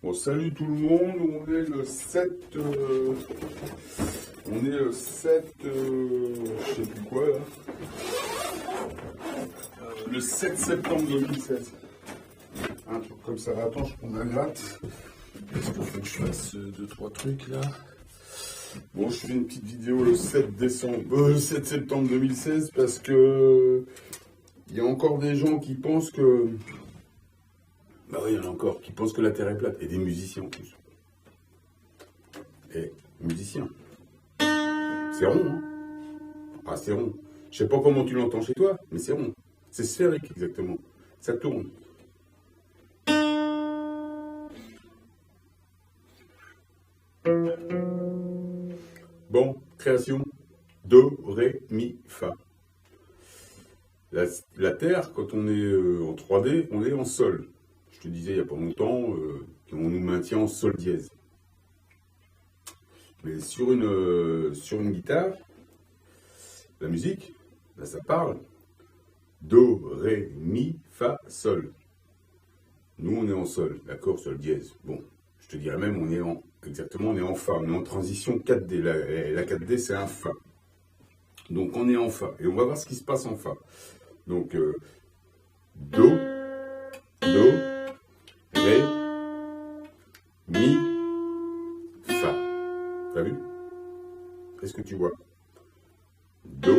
Bon, salut tout le monde, on est le 7, je sais plus quoi là, le 7 septembre 2016. Un truc comme ça, attends, je prends ma gratte, parce qu'il faut que je fasse 2-3 trucs là. Bon, je fais une petite vidéo le 7 septembre 2016 parce que il y a encore des gens qui pensent que... Bah oui, il y en a encore qui pensent que la Terre est plate. Et des musiciens en plus. Et musiciens. C'est rond, hein? Ah, c'est rond. Je sais pas comment tu l'entends chez toi, mais c'est rond. C'est sphérique, exactement. Ça tourne. Bon, création. Do, ré, mi, fa. La Terre, quand on est en 3D, on est en sol. Je te disais il n'y a pas longtemps qu'on nous maintient en sol dièse. Mais sur une guitare, la musique, là ça parle. Do, ré, mi, fa, sol. Nous on est en sol, d'accord, sol dièse. Bon, je te dirais même on est en fa, on est en transition 4D. La 4D c'est un fa. Donc on est en fa. Et on va voir ce qui se passe en fa. Donc do, ré, mi, fa. T'as vu? Qu'est-ce que tu vois? Do,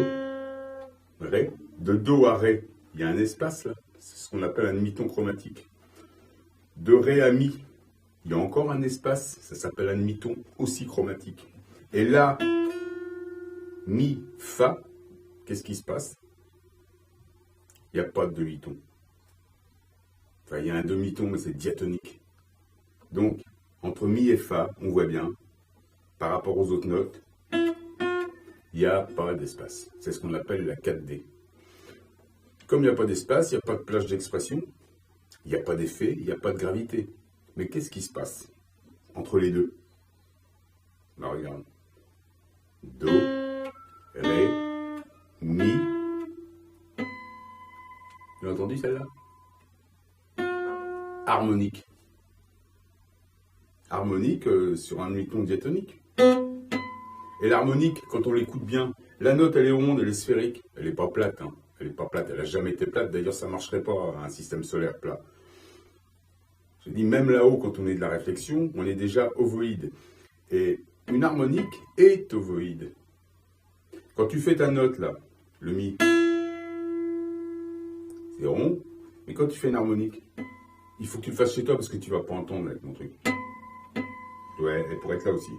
ré. De do à ré, il y a un espace là. C'est ce qu'on appelle un demi-ton chromatique. De ré à mi, il y a encore un espace. Ça s'appelle un demi-ton aussi chromatique. Et là, mi, fa, qu'est-ce qui se passe? Il n'y a pas de demi-ton. Enfin, il y a un demi-ton, mais c'est diatonique. Donc, entre mi et fa, on voit bien, par rapport aux autres notes, il n'y a pas d'espace. C'est ce qu'on appelle la 4D. Comme il n'y a pas d'espace, il n'y a pas de plage d'expression, il n'y a pas d'effet, il n'y a pas de gravité. Mais qu'est-ce qui se passe entre les deux? Ben, regarde. Do, ré, mi. Tu l'as entendu celle-là? Harmonique. Harmonique sur un demi-ton diatonique. Et l'harmonique, quand on l'écoute bien, la note elle est ronde, elle est sphérique, elle n'est pas plate. Hein. Elle n'est pas plate, elle n'a jamais été plate. D'ailleurs, ça ne marcherait pas un système solaire plat. Je dis, même là-haut, quand on est de la réflexion, on est déjà ovoïde. Et une harmonique est ovoïde. Quand tu fais ta note là, le mi, c'est rond. Mais quand tu fais une harmonique, il faut que tu le fasses chez toi parce que tu ne vas pas entendre avec mon truc. Ouais, elle pourrait être là aussi.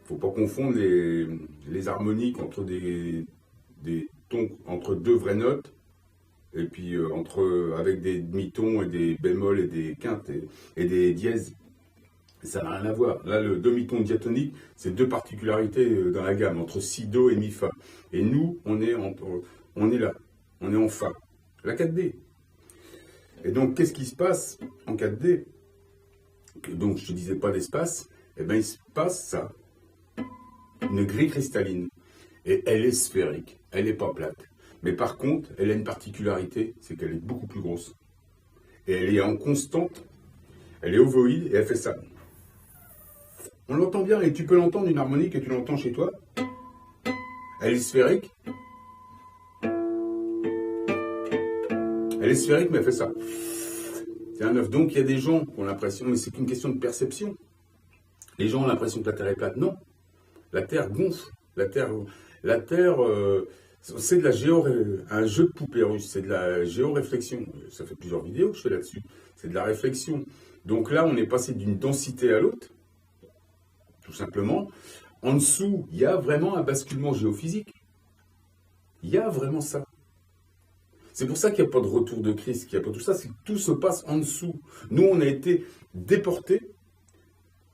Faut pas confondre les harmoniques entre des tons, entre deux vraies notes, et puis avec des demi-tons et des bémols et des quintes et des dièses. Ça n'a rien à voir. Là, le demi-ton diatonique, c'est deux particularités dans la gamme, entre si, do et mi, fa. Et nous, on est là, on est en fa. La 4D. Et donc, qu'est-ce qui se passe en 4D? Donc, je ne te disais pas d'espace. Eh bien, il se passe ça. Une grille cristalline. Et elle est sphérique. Elle n'est pas plate. Mais par contre, elle a une particularité, c'est qu'elle est beaucoup plus grosse. Et elle est en constante. Elle est ovoïde et elle fait ça. On l'entend bien et tu peux l'entendre une harmonique et tu l'entends chez toi. Elle est sphérique. Elle est sphérique, mais elle fait ça. C'est un œuf. Donc il y a des gens qui ont l'impression, mais c'est qu'une question de perception. Les gens ont l'impression que la Terre est plate. Non. La Terre gonfle. La Terre c'est un jeu de poupée russe. C'est de la géoréflexion. Ça fait plusieurs vidéos que je fais là-dessus. C'est de la réflexion. Donc là, on est passé d'une densité à l'autre. Tout simplement. En dessous, il y a vraiment un basculement géophysique. Il y a vraiment ça. C'est pour ça qu'il n'y a pas de retour de Christ, qu'il n'y a pas tout ça, c'est que tout se passe en dessous. Nous, on a été déportés.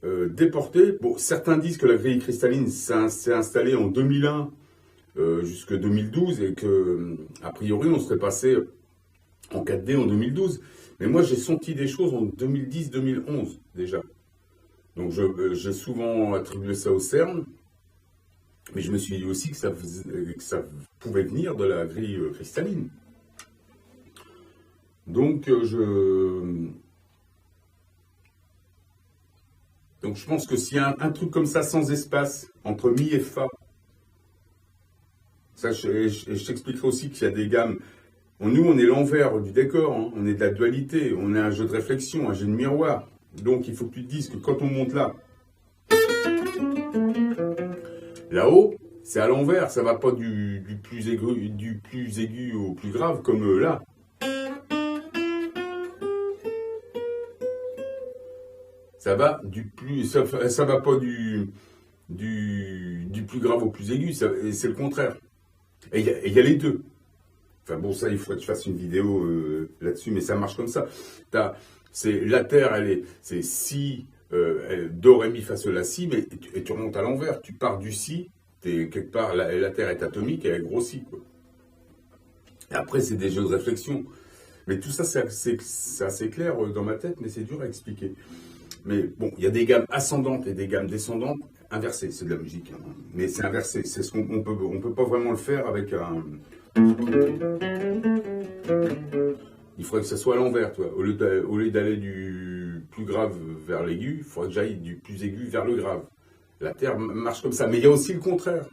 Bon, certains disent que la grille cristalline s'est installée en 2001 jusqu'en 2012 et que, a priori, on serait passé en 4D en 2012. Mais moi, j'ai senti des choses en 2010-2011 déjà. Donc, j'ai souvent attribué ça au CERN, mais je me suis dit aussi que ça pouvait venir de la grille cristalline. Donc, donc je pense que s'il y a un truc comme ça sans espace, entre Mi et Fa, ça, je t'expliquerai aussi qu'il y a des gammes. Nous, on est l'envers du décor, hein. On est de la dualité, on est un jeu de réflexion, un jeu de miroir. Donc, il faut que tu te dises que quand on monte là-haut, c'est à l'envers, ça va pas du plus aigu au plus grave, comme là. Ça va ça va pas du plus grave au plus aigu, c'est le contraire. Et il y a les deux. Enfin bon, ça, il faudrait que je fasse une vidéo là-dessus, mais ça marche comme ça. La terre, c'est si, do, ré, mi, fa, sol, la, si, mais et tu remontes à l'envers. Tu pars du si, quelque part, la terre est atomique et elle grossit, quoi. Et après, c'est des jeux de réflexion. Mais tout ça, c'est assez clair dans ma tête, mais c'est dur à expliquer. Mais bon, il y a des gammes ascendantes et des gammes descendantes inversées. C'est de la musique, hein. Mais c'est inversé. C'est ce qu'on peut pas vraiment le faire avec un. Il faudrait que ça soit à l'envers, toi. Au lieu d'aller du plus grave vers l'aigu, il faudrait que j'aille du plus aigu vers le grave. La Terre marche comme ça. Mais il y a aussi le contraire.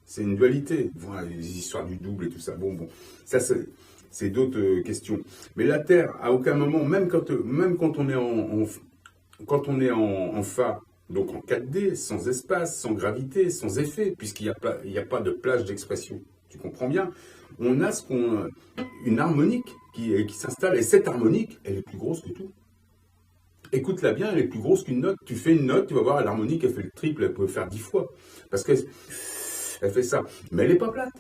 C'est une dualité. Voilà, les histoires du double et tout ça. Bon. Ça, c'est d'autres questions. Mais la Terre, à aucun moment, même quand on est en Fa, donc en 4D, sans espace, sans gravité, sans effet, puisqu'il n'y a pas de plage d'expression. Tu comprends bien? On a une harmonique qui s'installe, et cette harmonique, elle est plus grosse que tout. Écoute-la bien, elle est plus grosse qu'une note. Tu fais une note, tu vas voir, l'harmonique, elle fait le triple, elle peut faire 10 fois. Parce qu'elle fait ça. Mais elle n'est pas plate.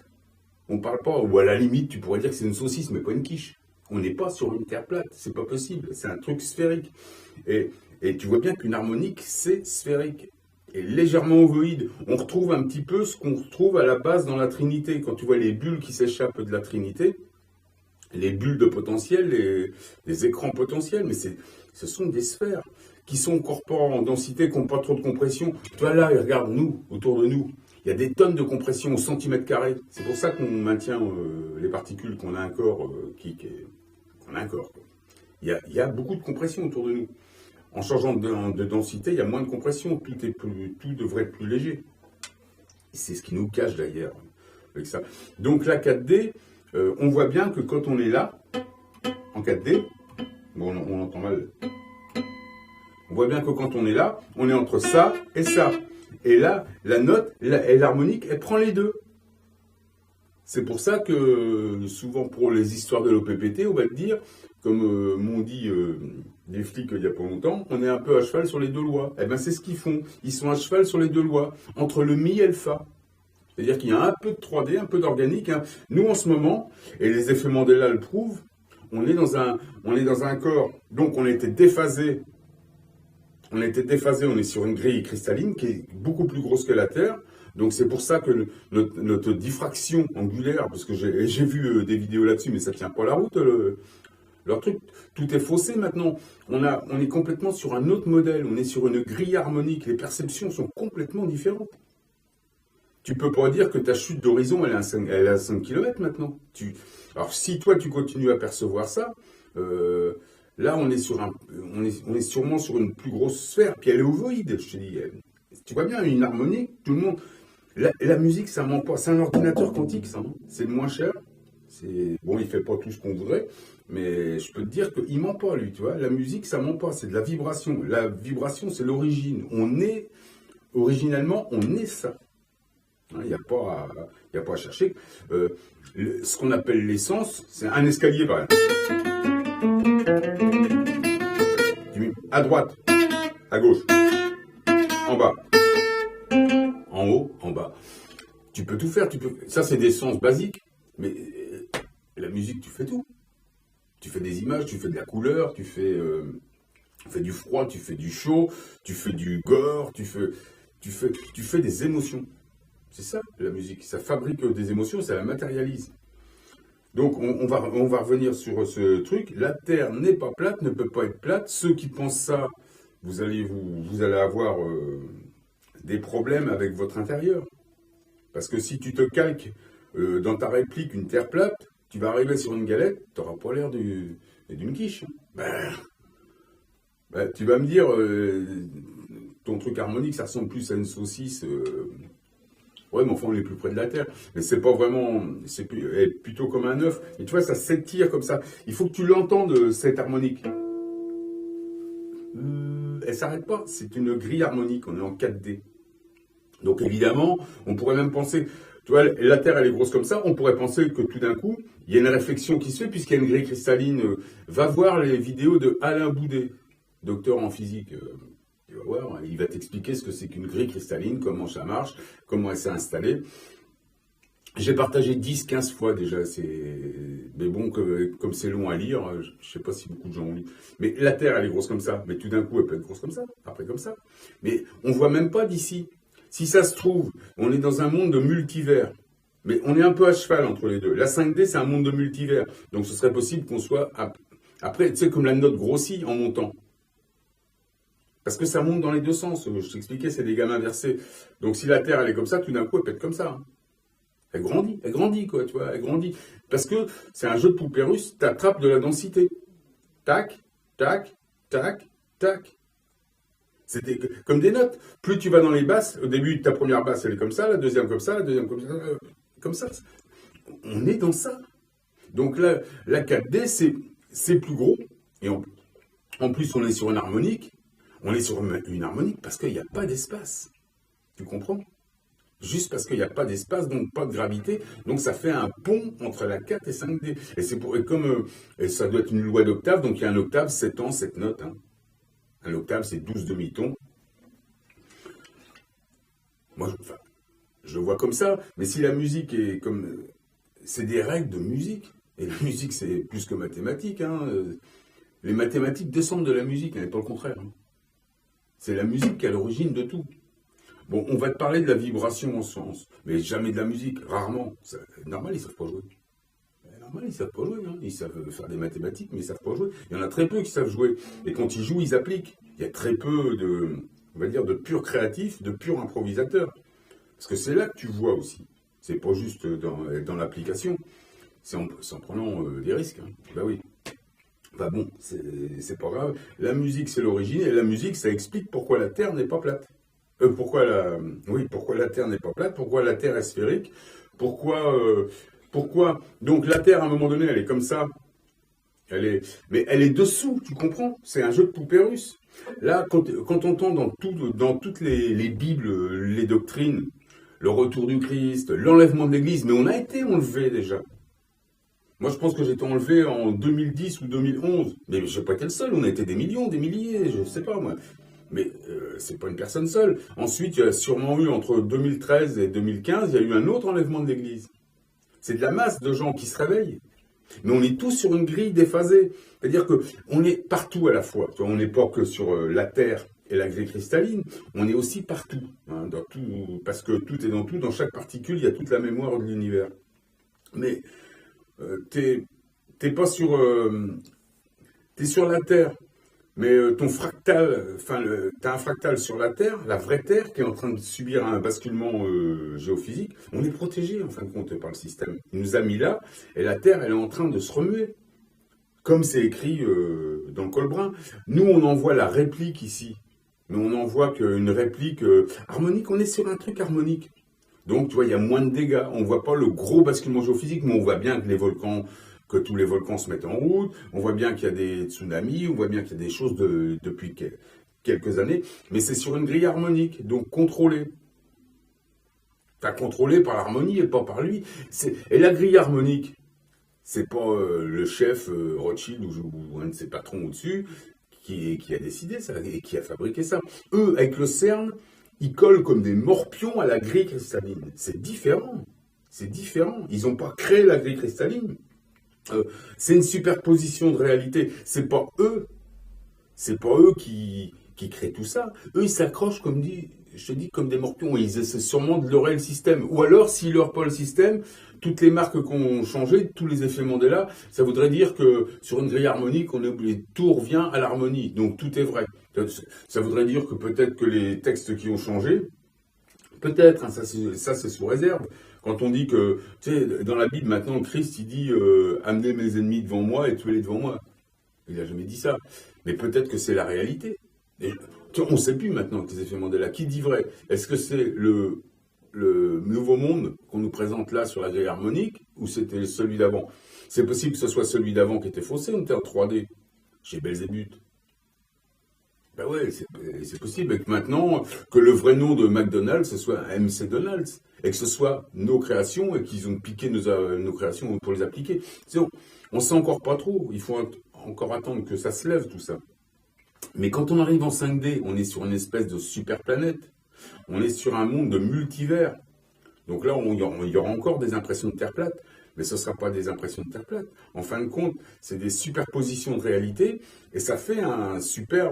On parle pas, ou à la limite, tu pourrais dire que c'est une saucisse, mais pas une quiche. On n'est pas sur une terre plate, c'est pas possible. C'est un truc sphérique. Et tu vois bien qu'une harmonique, c'est sphérique. Et légèrement ovoïde. On retrouve un petit peu ce qu'on retrouve à la base dans la Trinité. Quand tu vois les bulles qui s'échappent de la Trinité, les bulles de potentiel, les écrans potentiels, mais ce sont des sphères qui sont corporelles en densité, qui n'ont pas trop de compression. Toi là, regarde, nous, autour de nous, il y a des tonnes de compression au centimètre carré. C'est pour ça qu'on maintient les particules, qu'on a un corps qu'on a un corps. Il y a beaucoup de compression autour de nous. En changeant de densité, il y a moins de compression, tout devrait être plus léger. C'est ce qui nous cache d'ailleurs avec ça. Donc la 4D, on voit bien que quand on est là, en 4D, bon, on entend mal, on voit bien que quand on est là, on est entre ça et ça. Et là, la note et l'harmonique, elle prend les deux. C'est pour ça que souvent pour les histoires de l'OPPT, on va te dire, comme m'ont dit des flics il n'y a pas longtemps, on est un peu à cheval sur les deux lois. Eh bien c'est ce qu'ils font. Ils sont à cheval sur les deux lois, entre le Mi et le Fa. C'est-à-dire qu'il y a un peu de 3D, un peu d'organique, hein. Nous en ce moment, et les effets Mandela le prouvent, on est dans un corps. Donc on a été déphasé. On est sur une grille cristalline qui est beaucoup plus grosse que la Terre. Donc c'est pour ça que notre diffraction angulaire, parce que j'ai vu des vidéos là-dessus, mais ça tient pas la route, leur truc, tout est faussé maintenant. On est complètement sur un autre modèle, on est sur une grille harmonique, les perceptions sont complètement différentes. Tu peux pas dire que ta chute d'horizon, elle est à 5 km maintenant. Alors si toi tu continues à percevoir ça, là on est sûrement sur une plus grosse sphère, puis elle est ovoïde, je te dis. Tu vois bien, une harmonie, tout le monde. La musique, ça ment pas. C'est un ordinateur quantique, ça. C'est le moins cher. Bon, il fait pas tout ce qu'on voudrait, mais je peux te dire qu'il ment pas, lui. Tu vois, la musique, ça ment pas. C'est de la vibration. La vibration, c'est l'origine. Originellement, on est ça. Il n'y a pas à chercher. Ce qu'on appelle l'essence, c'est un escalier, par exemple. Tu mets à droite, à gauche, en bas. En haut, en bas. Tu peux tout faire. Ça, c'est des sens basiques. Mais la musique, tu fais tout. Tu fais des images, tu fais de la couleur, tu fais du froid, tu fais du chaud, tu fais du gore, tu fais des émotions. C'est ça, la musique. Ça fabrique des émotions, ça la matérialise. Donc, on va revenir sur ce truc. La Terre n'est pas plate, ne peut pas être plate. Ceux qui pensent ça, vous allez avoir des problèmes avec votre intérieur. Parce que si tu te calques dans ta réplique une terre plate, tu vas arriver sur une galette, tu n'auras pas l'air d'une quiche. Tu vas me dire, ton truc harmonique, ça ressemble plus à une saucisse. Ouais, mais enfin, on est plus près de la terre. Mais c'est pas vraiment, elle est plutôt comme un œuf. Et tu vois, ça s'étire comme ça. Il faut que tu l'entendes, cette harmonique. Elle s'arrête pas. C'est une grille harmonique. On est en 4D. Donc évidemment, on pourrait même penser, tu vois, la Terre elle est grosse comme ça, on pourrait penser que tout d'un coup, il y a une réflexion qui se fait puisqu'il y a une grille cristalline. Va voir les vidéos de Alain Boudet, docteur en physique. Tu vas voir, il va t'expliquer ce que c'est qu'une grille cristalline, comment ça marche, comment elle s'est installée. J'ai partagé 10-15 fois déjà, mais bon, comme c'est long à lire, je ne sais pas si beaucoup de gens ont lu. Mais la Terre, elle est grosse comme ça, mais tout d'un coup, elle peut être grosse comme ça, après comme ça. Mais on ne voit même pas d'ici. Si ça se trouve, on est dans un monde de multivers. Mais on est un peu à cheval entre les deux. La 5D, c'est un monde de multivers. Donc ce serait possible qu'on soit... Après, tu sais, comme la note grossit en montant. Parce que ça monte dans les deux sens. Je t'expliquais, c'est des gammes inversées. Donc si la Terre, elle est comme ça, tout d'un coup, elle peut être comme ça. Elle grandit, quoi, tu vois, elle grandit. Parce que c'est un jeu de poupée russe, t'attrapes de la densité. Tac, tac, tac, tac. C'était comme des notes. Plus tu vas dans les basses, au début, ta première basse, elle est comme ça, la deuxième comme ça, la deuxième comme ça. On est dans ça. Donc là, la 4D, c'est plus gros. Et en plus, on est sur une harmonique. On est sur une harmonique parce qu'il n'y a pas d'espace. Tu comprends? Juste parce qu'il n'y a pas d'espace, donc pas de gravité. Donc ça fait un pont entre la 4 et 5D. Et ça doit être une loi d'octave, donc il y a un octave, 7 ans, 7 notes. Hein. Un octave, c'est 12 demi-tons. Moi, je vois comme ça. Mais si la musique est comme... C'est des règles de musique. Et la musique, c'est plus que mathématiques. Hein. Les mathématiques descendent de la musique, et pas le contraire. Hein. C'est la musique qui est à l'origine de tout. Bon, on va te parler de la vibration en sens, mais jamais de la musique, rarement. C'est normal, ils ne savent pas jouer. Normal, ils ne savent pas jouer. Hein. Ils savent faire des mathématiques, mais ils ne savent pas jouer. Il y en a très peu qui savent jouer. Et quand ils jouent, ils appliquent. Il y a très peu on va dire, de purs créatifs, de purs improvisateurs. Parce que c'est là que tu vois aussi. C'est pas juste dans l'application. C'est en prenant des risques. Hein. Ben oui. Enfin bon, c'est pas grave. La musique, c'est l'origine. Et la musique, ça explique pourquoi la Terre n'est pas plate. Pourquoi la Terre n'est pas plate, pourquoi la Terre est sphérique, pourquoi donc la Terre à un moment donné elle est comme ça, mais elle est dessous, tu comprends? C'est un jeu de poupée russe. Là, quand on entend dans toutes les Bibles, les doctrines, le retour du Christ, l'enlèvement de l'Église, mais on a été enlevé déjà. Moi, je pense que j'ai été enlevé en 2010 ou 2011, mais je n'ai pas été le seul, on a été des millions, des milliers, je ne sais pas moi. Mais c'est pas une personne seule. Ensuite, il y a sûrement eu, entre 2013 et 2015, il y a eu un autre enlèvement de l'Église. C'est de la masse de gens qui se réveillent. Mais on est tous sur une grille déphasée. C'est-à-dire qu'on est partout à la fois. On n'est pas que sur la Terre et la grille cristalline, on est aussi partout. Hein, dans tout, parce que tout est dans tout. Dans chaque particule, il y a toute la mémoire de l'univers. Mais t'es pas sur... t'es sur la Terre. Mais ton fractal, t'as un fractal sur la Terre, la vraie Terre, qui est en train de subir un basculement géophysique. On est protégé, en fin de compte, par le système. Il nous a mis là, et la Terre, elle est en train de se remuer. Comme c'est écrit dans le Colbrun. Nous, on envoie la réplique ici. Mais on n'envoie qu'une réplique harmonique. On est sur un truc harmonique. Donc, tu vois, il y a moins de dégâts. On ne voit pas le gros basculement géophysique, mais on voit bien que tous les volcans se mettent en route, on voit bien qu'il y a des tsunamis, on voit bien qu'il y a des choses depuis quelques années, mais c'est sur une grille harmonique, donc contrôlée. T'as contrôlé par l'harmonie et pas par lui. Et la grille harmonique, c'est pas le chef Rothschild ou un de ses patrons au-dessus qui a décidé ça et qui a fabriqué ça. Eux, avec le CERN, ils collent comme des morpions à la grille cristalline. C'est différent. C'est différent. Ils n'ont pas créé la grille cristalline. C'est une superposition de réalité. C'est pas eux qui créent tout ça. Eux, ils s'accrochent, je te dis, comme des morpions. Ils essaient sûrement de leurrer le système. Ou alors, s'ils leurrent pas le système, toutes les marques qui ont changé, tous les effets Mandela, ça voudrait dire que sur une grille harmonique, tout revient à l'harmonie. Donc, tout est vrai. Ça voudrait dire que peut-être que les textes qui ont changé, peut-être, hein, ça c'est sous réserve. Quand on dit que, tu sais, dans la Bible, maintenant, Christ, il dit amenez mes ennemis devant moi et tuez-les devant moi. Il n'a jamais dit ça. Mais peut-être que c'est la réalité. Et, on ne sait plus maintenant que les effets Mandela. Qui dit vrai? Est-ce que c'est le nouveau monde qu'on nous présente là sur la grille harmonique ou c'était celui d'avant? C'est possible que ce soit celui d'avant qui était faussé, on était en 3D, chez Belzébuth. Ben ouais, c'est possible. Et que maintenant, que le vrai nom de McDonald's, ce soit MC Donald's. Et que ce soit nos créations et qu'ils ont piqué nos créations pour les appliquer. On ne sait encore pas trop. Il faut encore attendre que ça se lève, tout ça. Mais quand on arrive en 5D, on est sur une espèce de super planète. On est sur un monde de multivers. Donc là, il y aura encore des impressions de Terre plate. Mais ce ne sera pas des impressions de Terre plate. En fin de compte, c'est des superpositions de réalité. Et ça fait un super...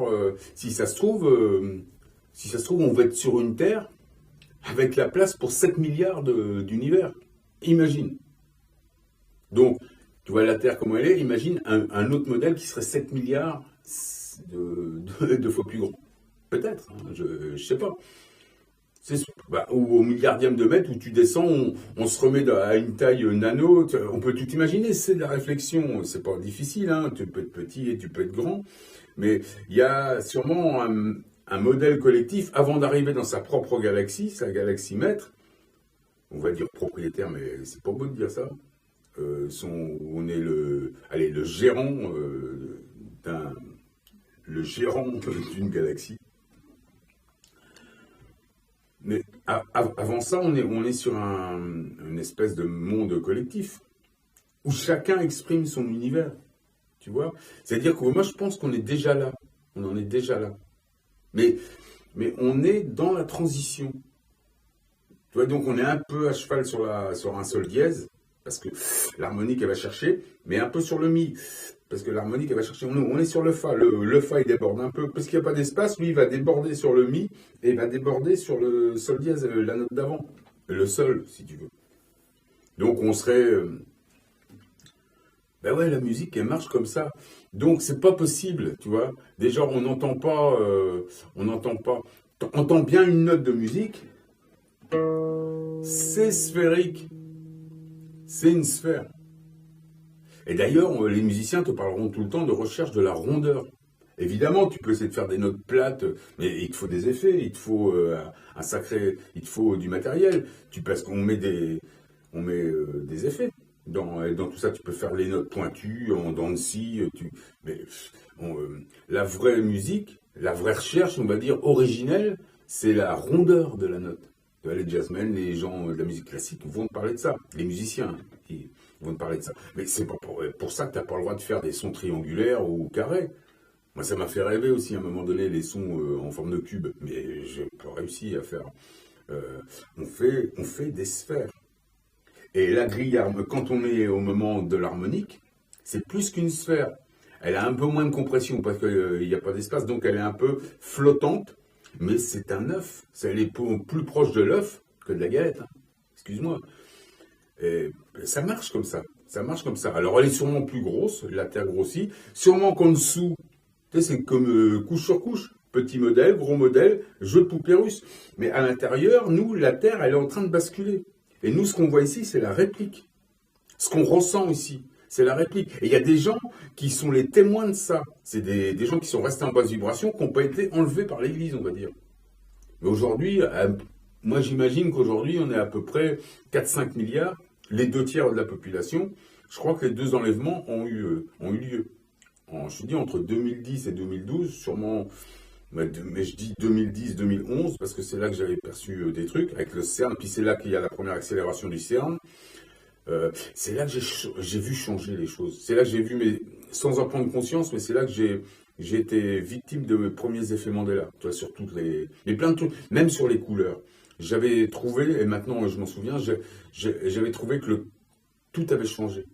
si ça se trouve, on va être sur une Terre avec la place pour 7 milliards d'univers. Imagine. Donc, tu vois la Terre comme elle est, imagine un autre modèle qui serait 7 milliards de fois plus grand. Peut-être, hein, je ne sais pas. Ou au milliardième de mètre où tu descends, on se remet à une taille nano, on peut tout imaginer, c'est de la réflexion, c'est pas difficile, hein, tu peux être petit et tu peux être grand, mais il y a sûrement un modèle collectif avant d'arriver dans sa propre galaxie, sa galaxie maître, on va dire propriétaire, mais c'est pas beau de dire ça, on est le gérant d'une galaxie. Mais avant ça, on est sur une espèce de monde collectif où chacun exprime son univers. Tu vois? C'est-à-dire que moi, je pense qu'on est déjà là. On en est déjà là. Mais on est dans la transition. Tu vois, donc on est un peu à cheval sur un sol dièse, parce que l'harmonique, elle va chercher, mais un peu sur le mi. Parce que l'harmonique, elle va chercher. On est sur le fa. Le fa, il déborde un peu. Parce qu'il n'y a pas d'espace, lui, il va déborder sur le mi et il va déborder sur le sol dièse, la note d'avant. Le sol, si tu veux. Donc, on serait. Ben ouais, la musique, elle marche comme ça. Donc, c'est pas possible, tu vois. Déjà, on n'entend pas. On entend bien une note de musique. C'est sphérique. C'est une sphère. Et d'ailleurs, les musiciens te parleront tout le temps de recherche de la rondeur. Évidemment, tu peux essayer de faire des notes plates, mais il te faut des effets, il te faut il te faut du matériel. Parce qu'on met des effets. Dans tout ça, tu peux faire les notes pointues, en dents de scie, mais la vraie musique, la vraie recherche, on va dire, originelle, c'est la rondeur de la note. Les jazzmen, les gens de la musique classique vont te parler de ça. Les musiciens qui vont te parler de ça. Mais c'est pas pour ça que tu n'as pas le droit de faire des sons triangulaires ou carrés. Moi, ça m'a fait rêver aussi à un moment donné les sons en forme de cube. Mais je n'ai pas réussi à faire. On fait des sphères. Et la grille, quand on est au moment de l'harmonique, c'est plus qu'une sphère. Elle a un peu moins de compression parce qu'il n'y a pas d'espace, donc elle est un peu flottante. Mais c'est un œuf. Elle est plus proche de l'œuf que de la galette. Hein. Excuse-moi. Et ça marche comme ça. Ça marche comme ça. Alors, elle est sûrement plus grosse. La Terre grossit. Sûrement qu'en dessous, tu sais, c'est comme couche sur couche. Petit modèle, gros modèle, jeu de poupée russe. Mais à l'intérieur, nous, la Terre, elle est en train de basculer. Et nous, ce qu'on voit ici, c'est la réplique. Ce qu'on ressent ici, c'est la réplique. Et il y a des gens qui sont les témoins de ça. C'est des gens qui sont restés en basse vibration, qui n'ont pas été enlevés par l'Église, on va dire. Mais aujourd'hui, moi j'imagine qu'aujourd'hui, on est à peu près 4-5 milliards, les 2 tiers de la population. Je crois que les 2 enlèvements ont eu lieu. Je te dis, entre 2010 et 2012, sûrement, mais je dis 2010-2011, parce que c'est là que j'avais perçu des trucs, avec le CERN, puis c'est là qu'il y a la première accélération du CERN. C'est là que j'ai vu changer les choses. C'est là que j'ai vu, sans en prendre conscience, mais c'est là que j'ai été victime de mes premiers effets Mandela. Tu vois, sur toutes mais plein de trucs, même sur les couleurs. J'avais trouvé, et maintenant je m'en souviens, j'avais trouvé que tout avait changé.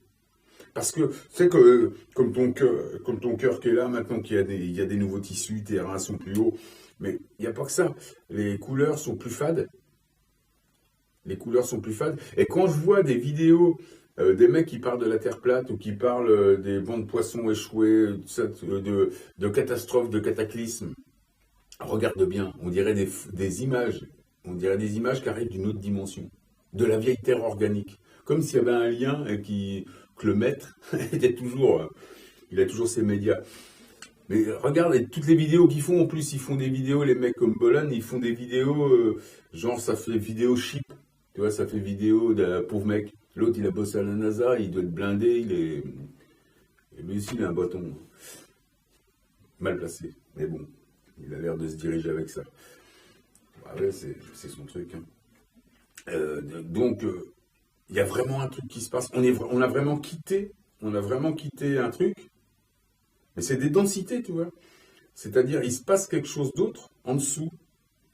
Parce que c'est que comme ton cœur qui est là maintenant, qu'il y a des nouveaux tissus, tes reins sont plus hauts, mais il n'y a pas que ça. Les couleurs sont plus fades. Les couleurs sont plus fades. Et quand je vois des vidéos des mecs qui parlent de la Terre plate ou qui parlent des bancs de poissons échoués, de catastrophes, de cataclysmes, regarde bien, on dirait des images. On dirait des images qui arrivent d'une autre dimension. de la vieille terre organique. Comme s'il y avait un lien et que le maître était toujours, il a toujours ses médias. Mais regarde toutes les vidéos qu'ils font, en plus ils font des vidéos, les mecs comme Bolan, ils font des vidéos, genre ça fait vidéo cheap, tu vois, ça fait vidéo d'un pauvre mec. L'autre il a bossé à la NASA, il doit être blindé, et lui aussi il a un bâton mal placé. Mais bon, il a l'air de se diriger avec ça. Ah ouais, c'est son truc. Hein. Donc, il y a vraiment un truc qui se passe. On a vraiment quitté un truc, mais c'est des densités, tu vois. C'est-à-dire, il se passe quelque chose d'autre en dessous.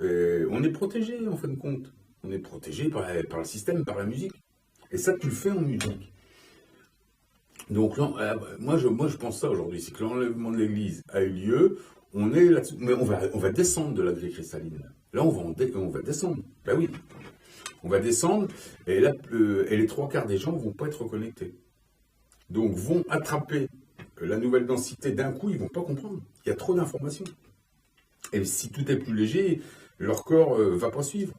Et on est protégé, en fin de compte. On est protégé par le système, par la musique. Et ça, tu le fais en musique. Donc là, moi, je pense ça aujourd'hui, c'est que l'enlèvement de l'Église a eu lieu. On est là-dessus, mais on va descendre de la grille cristalline. Là, on va descendre. Ben oui, on va descendre, et là, et les trois quarts des gens vont pas être reconnectés. Donc, vont attraper la nouvelle densité d'un coup, ils vont pas comprendre. Il y a trop d'informations. Et si tout est plus léger, leur corps va pas suivre.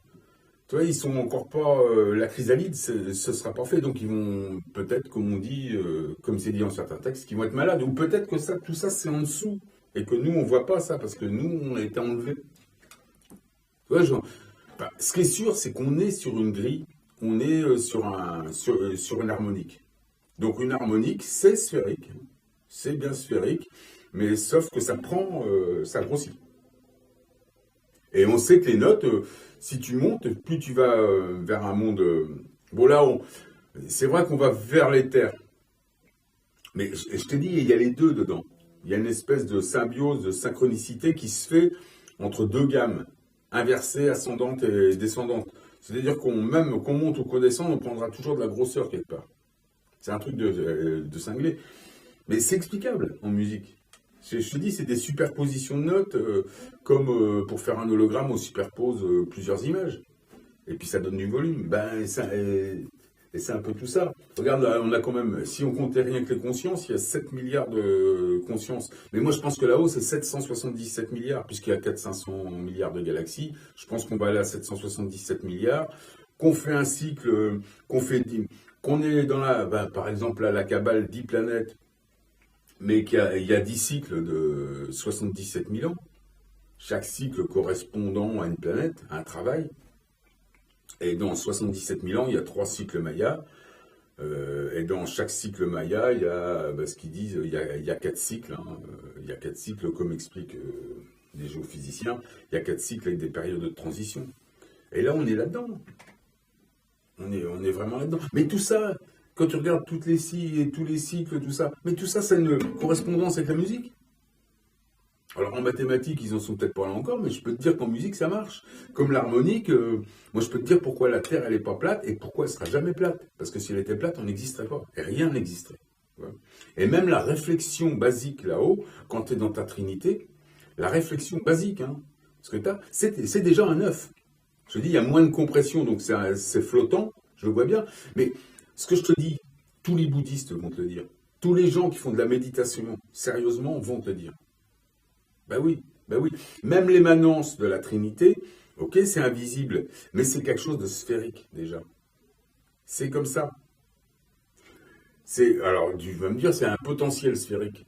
Tu vois, ils sont encore pas. La chrysalide, ce sera pas fait. Donc, ils vont peut-être, comme on dit, comme c'est dit en certains textes, qu'ils vont être malades. Ou peut-être que tout ça, c'est en dessous. Et que nous, on voit pas ça, parce que nous, on a été enlevés. Tu vois, ce qui est sûr, c'est qu'on est sur une grille, on est sur une harmonique. Donc une harmonique, c'est sphérique, c'est bien sphérique, mais sauf que ça grossit. Et on sait que les notes, si tu montes, plus tu vas vers un monde. Bon là, c'est vrai qu'on va vers l'éther, mais je te dis, il y a les deux dedans. Il y a une espèce de symbiose, de synchronicité qui se fait entre deux gammes, inversée, ascendante et descendante. C'est-à-dire même qu'on monte ou qu'on descend, on prendra toujours de la grosseur quelque part. C'est un truc de cinglé. Mais c'est explicable en musique. Je te dis, c'est des superpositions de notes, comme pour faire un hologramme, on superpose plusieurs images. Et puis ça donne du volume. Et c'est un peu tout ça. Regarde, là, on a quand même, si on comptait rien que les consciences, il y a 7 milliards de consciences. Mais moi, je pense que là-haut, c'est 777 milliards, puisqu'il y a 400-500 milliards de galaxies. Je pense qu'on va aller à 777 milliards. Qu'on fait un cycle, qu'on est dans par exemple, là, la Kabbale, 10 planètes, mais il y a 10 cycles de 77 000 ans. Chaque cycle correspondant à une planète, à un travail. Et dans 77 000 ans, il y a 3 cycles mayas. Et dans chaque cycle maya, il y a ce qu'ils disent, il y a 4 cycles. Hein. Il y a 4 cycles, comme expliquent les géophysiciens. Il y a 4 cycles avec des périodes de transition. Et là, on est là-dedans. On est vraiment là-dedans. Mais tout ça, quand tu regardes tous les cycles, tout ça, mais tout ça, c'est une correspondance avec la musique. Alors en mathématiques, ils en sont peut-être pas là encore, mais je peux te dire qu'en musique, ça marche. Comme l'harmonique, moi je peux te dire pourquoi la Terre, elle n'est pas plate et pourquoi elle sera jamais plate. Parce que si elle était plate, on n'existerait pas. Et rien n'existerait. Voilà. Et même la réflexion basique là-haut, quand tu es dans ta trinité, la réflexion basique, hein, ce que tu as, c'est déjà un œuf. Je te dis, il y a moins de compression, donc c'est flottant, je le vois bien. Mais ce que je te dis, tous les bouddhistes vont te le dire. Tous les gens qui font de la méditation, sérieusement, vont te le dire. Ben oui, ben oui. Même l'émanence de la Trinité, ok, c'est invisible, mais c'est quelque chose de sphérique, déjà. C'est comme ça. Alors, tu vas me dire, c'est un potentiel sphérique.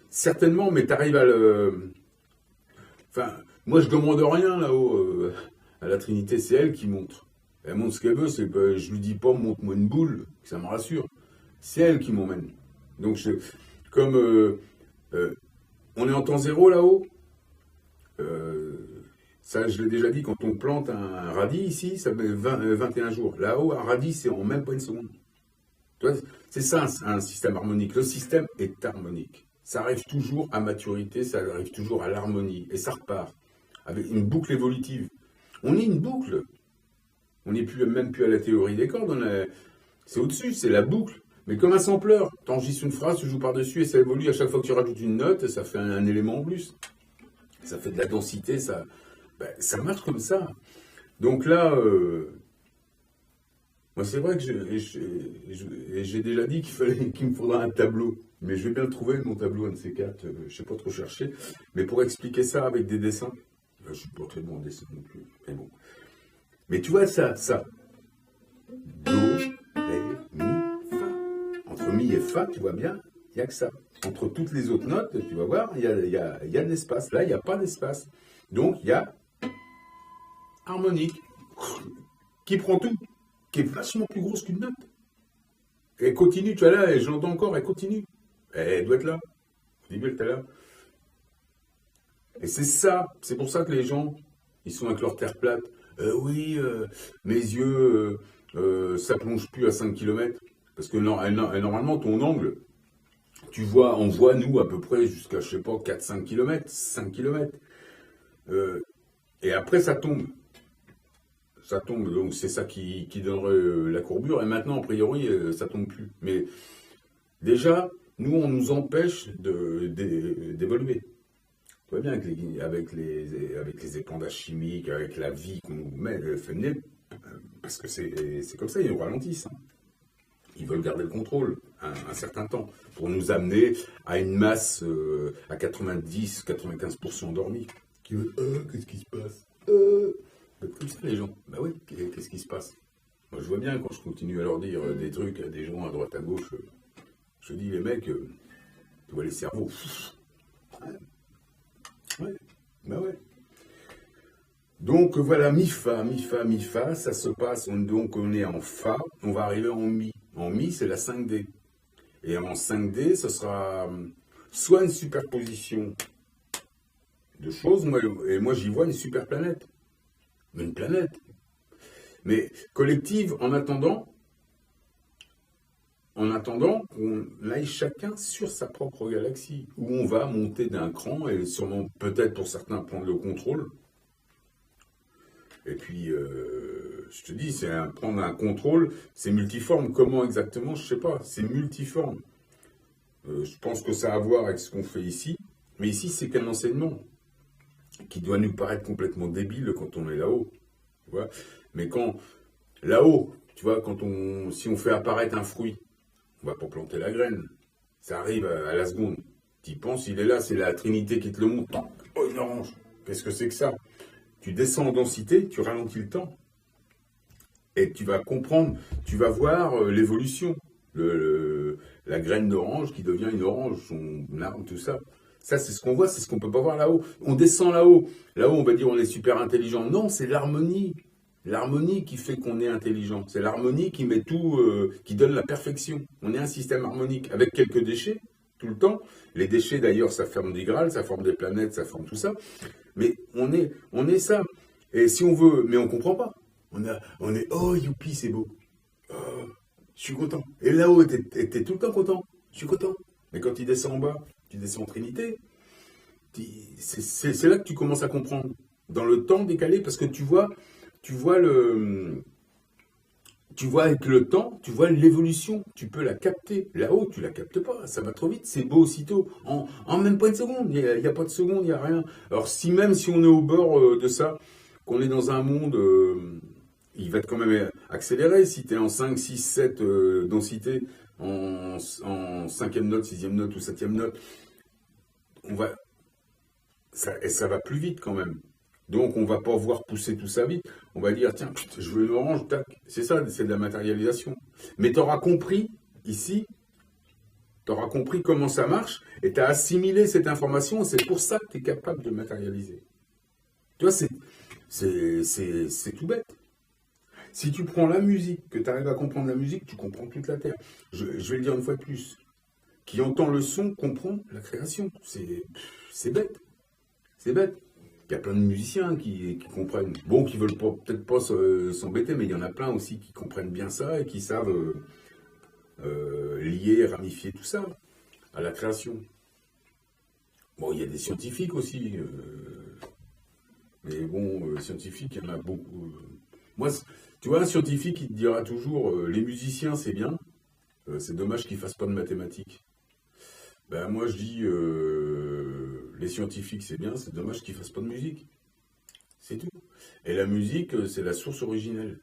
Certainement, mais tu arrives à le... Enfin, moi, je demande rien là-haut à la Trinité, c'est elle qui montre. Elle montre ce qu'elle veut, je lui dis pas, montre-moi une boule, ça me rassure. C'est elle qui m'emmène. Donc, comme... on est en temps zéro là-haut. Ça, je l'ai déjà dit, quand on plante un radis ici, ça met 21 jours. Là-haut, un radis, c'est en même pas une seconde. C'est ça un système harmonique. Le système est harmonique. Ça arrive toujours à maturité, ça arrive toujours à l'harmonie. Et ça repart. Avec une boucle évolutive. On est une boucle. On n'est même plus à la théorie des cordes. C'est au-dessus, c'est la boucle. Mais comme un sampleur, tu enregistres une phrase, tu joues par-dessus et ça évolue. À chaque fois que tu rajoutes une note, ça fait un élément en plus. Ça fait de la densité, ça marche comme ça. Donc là, moi c'est vrai que j'ai déjà dit qu'il me faudra un tableau. Mais je vais bien le trouver, mon tableau, un de ces quatre. Je ne sais pas trop chercher. Mais pour expliquer ça avec des dessins, je ne suis pas très bon en dessin non plus. Mais bon. Mais tu vois ça. Do, ré, mi, fa. Entre mi et fa, tu vois bien, il n'y a que ça. Entre toutes les autres notes, tu vas voir, il y a de l'espace. Là, il n'y a pas d'espace. Donc, il y a harmonique qui prend tout, qui est vachement plus grosse qu'une note. Elle continue, tu vois là, et je l'entends encore, elle continue. Elle doit être là. Je dis bien tout à l'heure. Et c'est ça, c'est pour ça que les gens, ils sont avec leur terre plate. Oui, mes yeux, ça plonge plus à 5 km. Parce que normalement, ton angle, on voit nous à peu près jusqu'à, je sais pas, 4-5 km, 5 km. Et après, ça tombe. Ça tombe, donc c'est ça qui donnerait la courbure. Et maintenant, a priori, ça tombe plus. Mais déjà, nous, on nous empêche d'évoluer. Tu vois bien avec les épandages chimiques, avec la vie qu'on nous met, fait mener, parce que c'est comme ça, ils nous ralentissent. Hein. Ils veulent garder le contrôle un certain temps pour nous amener à une masse à 90-95% endormie. Qui veut, qu'est-ce qui se passe comme ça, les gens. Bah oui, qu'est-ce qui se passe? Moi, je vois bien quand je continue à leur dire des trucs à des gens à droite à gauche. Je dis, les mecs, tu vois les cerveaux. Ouais, bah ouais. Donc voilà, mi-fa, mi-fa, mi-fa, ça se passe, donc on est en fa, on va arriver en mi. En mi, c'est la 5D. Et en 5D, ce sera soit une superposition de choses, et moi j'y vois une super planète. Une planète. Mais collective, en attendant qu'on aille chacun sur sa propre galaxie, où on va monter d'un cran et sûrement peut-être pour certains prendre le contrôle. Et puis, je te dis, prendre un contrôle, c'est multiforme. Comment exactement? Je sais pas. C'est multiforme. Je pense que ça a à voir avec ce qu'on fait ici. Mais ici, c'est qu'un enseignement qui doit nous paraître complètement débile quand on est là-haut. Tu vois? Mais quand là-haut, tu vois, si on fait apparaître un fruit, on va pas planter la graine. Ça arrive à la seconde. Tu y penses, il est là, c'est la Trinité qui te le montre. Oh, une orange. Qu'est-ce que c'est que ça? Tu descends en densité, tu ralentis le temps. Et tu vas comprendre, tu vas voir l'évolution. La graine d'orange qui devient une orange, son arbre, tout ça. Ça, c'est ce qu'on voit, c'est ce qu'on peut pas voir là-haut. On descend là-haut. Là-haut, on va dire on est super intelligent. Non, c'est l'harmonie. L'harmonie qui fait qu'on est intelligent. C'est l'harmonie qui met tout, qui donne la perfection. On est un système harmonique avec quelques déchets tout le temps. Les déchets, d'ailleurs, ça forme des Graals, ça forme des planètes, ça forme tout ça. Mais on est ça. Et si on veut, mais on comprend pas. On est, oh youpi, c'est beau. Oh, je suis content. Et là-haut, t'es tout le temps content. Je suis content. Mais quand tu descends en bas, tu descends en Trinité, c'est là que tu commences à comprendre. Dans le temps décalé, parce que tu vois avec le temps, tu vois l'évolution, tu peux la capter. Là-haut, tu la captes pas, ça va trop vite, c'est beau aussitôt. En même pas une seconde, il n'y a pas de seconde, il n'y a rien. Alors même si on est au bord de ça, qu'on est dans un monde, il va être quand même accéléré. Si tu es en 5, 6, 7 densité, en 5e note, 6e note ou 7e note, ça va plus vite quand même. Donc, on va pas voir pousser tout ça vite. On va dire, tiens, je veux une orange, tac. C'est ça, c'est de la matérialisation. Mais tu auras compris, ici, tu auras compris comment ça marche, et tu as assimilé cette information, et c'est pour ça que tu es capable de matérialiser. Tu vois, c'est tout bête. Si tu prends la musique, que tu arrives à comprendre la musique, tu comprends toute la Terre. Je vais le dire une fois de plus. Qui entend le son comprend la création. C'est bête. C'est bête. Il y a plein de musiciens qui comprennent. Bon, qui veulent peut-être pas s'embêter, mais il y en a plein aussi qui comprennent bien ça et qui savent lier, ramifier tout ça à la création. Bon, il y a des scientifiques aussi. Mais bon, scientifiques, il y en a beaucoup. Moi, tu vois, un scientifique, il te dira toujours les musiciens, c'est bien. C'est dommage qu'ils fassent pas de mathématiques. Ben, moi, je dis les scientifiques, c'est bien, c'est dommage qu'ils fassent pas de musique. C'est tout. Et la musique, c'est la source originelle.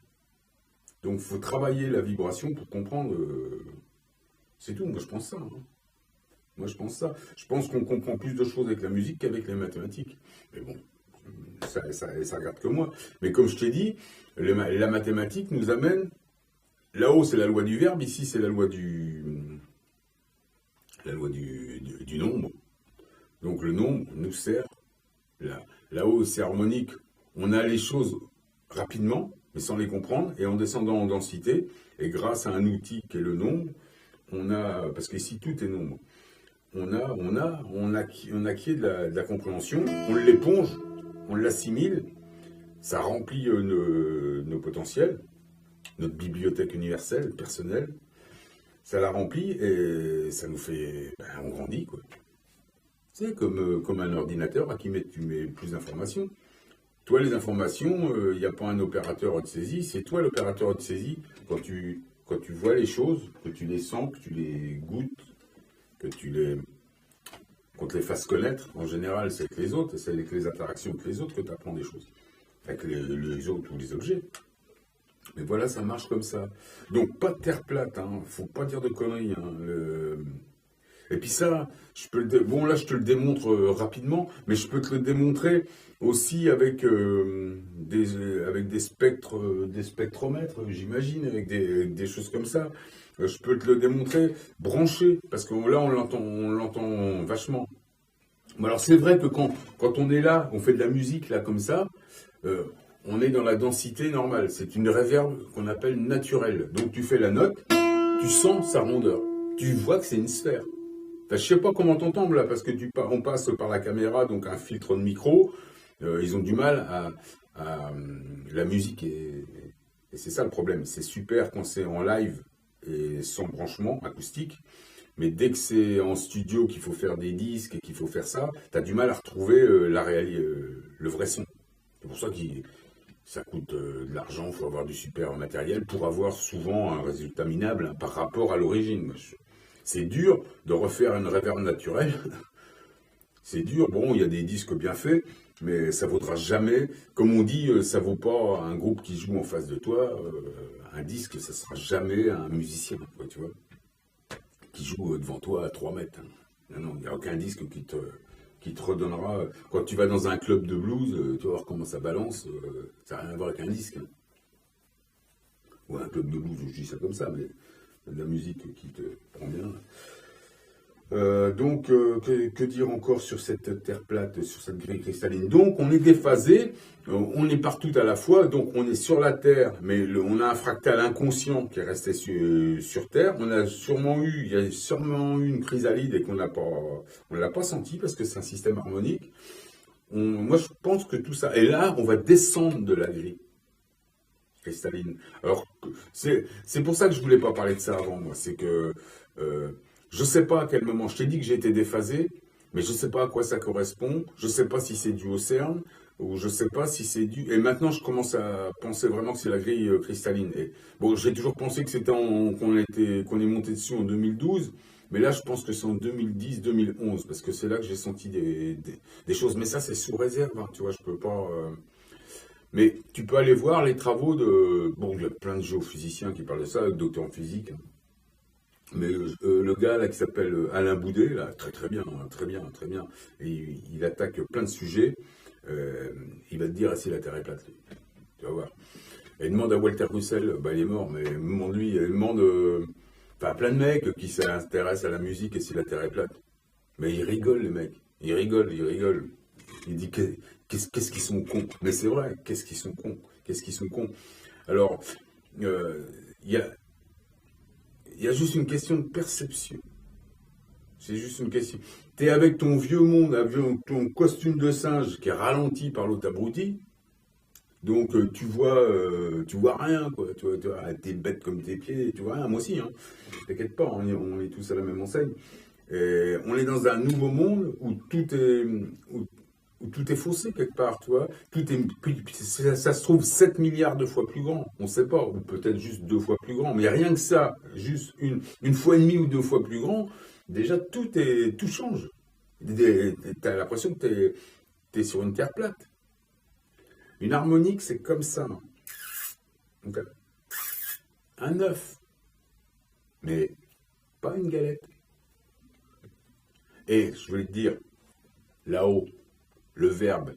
Donc, il faut travailler la vibration pour comprendre. C'est tout. Moi, je pense ça. Hein. Moi, je pense ça. Je pense qu'on comprend plus de choses avec la musique qu'avec les mathématiques. Mais bon, Ça regarde que moi. Mais comme je t'ai dit, la mathématique nous amène, là-haut c'est la loi du verbe, ici c'est la loi du nombre. Donc le nombre nous sert, là-haut c'est harmonique, on a les choses rapidement, mais sans les comprendre, et en descendant en densité, et grâce à un outil qui est le nombre, parce qu'ici tout est nombre, on acquiert de la compréhension, on l'éponge, on l'assimile, ça remplit nos potentiels, notre bibliothèque universelle, personnelle, ça la remplit et ça nous fait, on grandit quoi. C'est comme un ordinateur à qui tu mets plus d'informations. Toi, les informations, il n'y a pas un opérateur de saisie, c'est toi l'opérateur de saisie. Quand tu vois les choses, que tu les sens, que tu les goûtes, qu'on te les fasse connaître, en général, c'est avec les autres, c'est avec les interactions avec les autres que tu apprends des choses. Avec les autres ou les objets. Mais voilà, ça marche comme ça. Donc, pas de terre plate, hein. Faut pas dire de conneries. Hein. Et puis ça, bon là je te le démontre rapidement, mais je peux te le démontrer aussi avec des spectromètres, j'imagine, avec des choses comme ça. Je peux te le démontrer branché, parce que là on l'entend vachement. Bon, alors c'est vrai que quand on est là, on fait de la musique là comme ça, euh, on est dans la densité normale. C'est une réverb qu'on appelle naturelle. Donc tu fais la note, tu sens sa rondeur, tu vois que c'est une sphère. Enfin, je sais pas comment t'entends là, parce que on passe par la caméra, donc un filtre de micro. Ils ont du mal la musique et c'est ça le problème. C'est super quand c'est en live et sans branchement acoustique, mais dès que c'est en studio qu'il faut faire des disques et qu'il faut faire ça, t'as du mal à retrouver le vrai son. C'est pour ça que ça coûte de l'argent, il faut avoir du super matériel pour avoir souvent un résultat minable hein, par rapport à l'origine. C'est dur de refaire une reverb naturelle. C'est dur. Bon, il y a des disques bien faits, mais ça vaudra jamais. Comme on dit, ça vaut pas un groupe qui joue en face de toi. Un disque, ça sera jamais un musicien, quoi, tu vois, qui joue devant toi à 3 mètres. Hein. Non, il n'y a aucun disque qui te redonnera. Quand tu vas dans un club de blues, tu vas voir comment ça balance. Ça n'a rien à voir avec un disque. Hein. Ou un club de blues, je dis ça comme ça, mais de la musique qui te prend bien. Donc, que dire encore sur cette terre plate, sur cette grille cristalline? Donc, on est déphasé, on est partout à la fois, donc on est sur la Terre, mais on a un fractal inconscient qui est resté sur Terre. Il y a sûrement eu une chrysalide et on ne l'a pas senti parce que c'est un système harmonique. Moi, je pense que tout ça, et là, on va descendre de la grille cristalline. Alors, c'est pour ça que je voulais pas parler de ça avant, moi. C'est que je sais pas à quel moment. Je t'ai dit que j'ai été déphasé, mais je sais pas à quoi ça correspond. Je sais pas si c'est dû au CERN ou je sais pas si c'est dû. Et maintenant, je commence à penser vraiment que c'est la grille cristalline. Et bon, j'ai toujours pensé que c'était qu'on est monté dessus en 2012. Mais là, je pense que c'est en 2010-2011, parce que c'est là que j'ai senti des choses. Mais ça, c'est sous réserve, hein, tu vois, je peux pas. Mais tu peux aller voir les travaux de. Bon, il y a plein de géophysiciens qui parlent de ça, docteur en physique. Hein. Mais le gars là qui s'appelle Alain Boudet, là, très très bien, hein, très bien, très bien. Et il attaque plein de sujets. Il va te dire si la Terre est plate, lui. Tu vas voir. Et il demande à Walter Russell, bah il est mort, mais il demande enfin, à plein de mecs qui s'intéressent à la musique et si la Terre est plate. Mais ils rigolent, les mecs. Ils rigolent, ils rigolent. Il dit qu'est-ce qu'ils sont cons. Mais c'est vrai, qu'est-ce qu'ils sont cons. Qu'est-ce qu'ils sont cons. Alors, il y a juste une question de perception. C'est juste une question. T'es avec ton vieux monde, avec ton costume de singe qui est ralenti par l'autre abruti. Donc tu vois rien, quoi. T'es bête comme tes pieds, tu vois rien. Moi aussi, hein. T'inquiète pas, on est tous à la même enseigne. Et on est dans un nouveau monde où tout est faussé quelque part, tu vois. Ça se trouve 7 milliards de fois plus grand, on ne sait pas, ou peut-être juste 2 fois plus grand, mais rien que ça, juste une fois et demie ou 2 fois plus grand, déjà tout change. T'as l'impression que t'es sur une terre plate. Une harmonique, c'est comme ça. Donc, un œuf, mais pas une galette. Et je voulais te dire, là-haut, le verbe,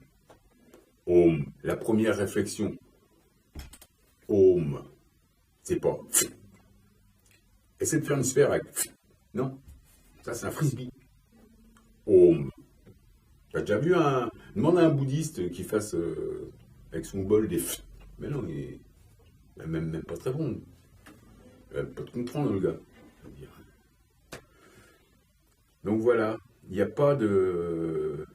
Om. La première réflexion. Om. C'est pas. Essaie de faire une sphère avec. Non. Ça, c'est un frisbee. Om. T'as déjà vu un. Demande à un bouddhiste qui fasse avec son bol des. Mais non, il est même pas très bon. Il va pas te comprendre, le gars. Donc voilà. Il n'y a pas de.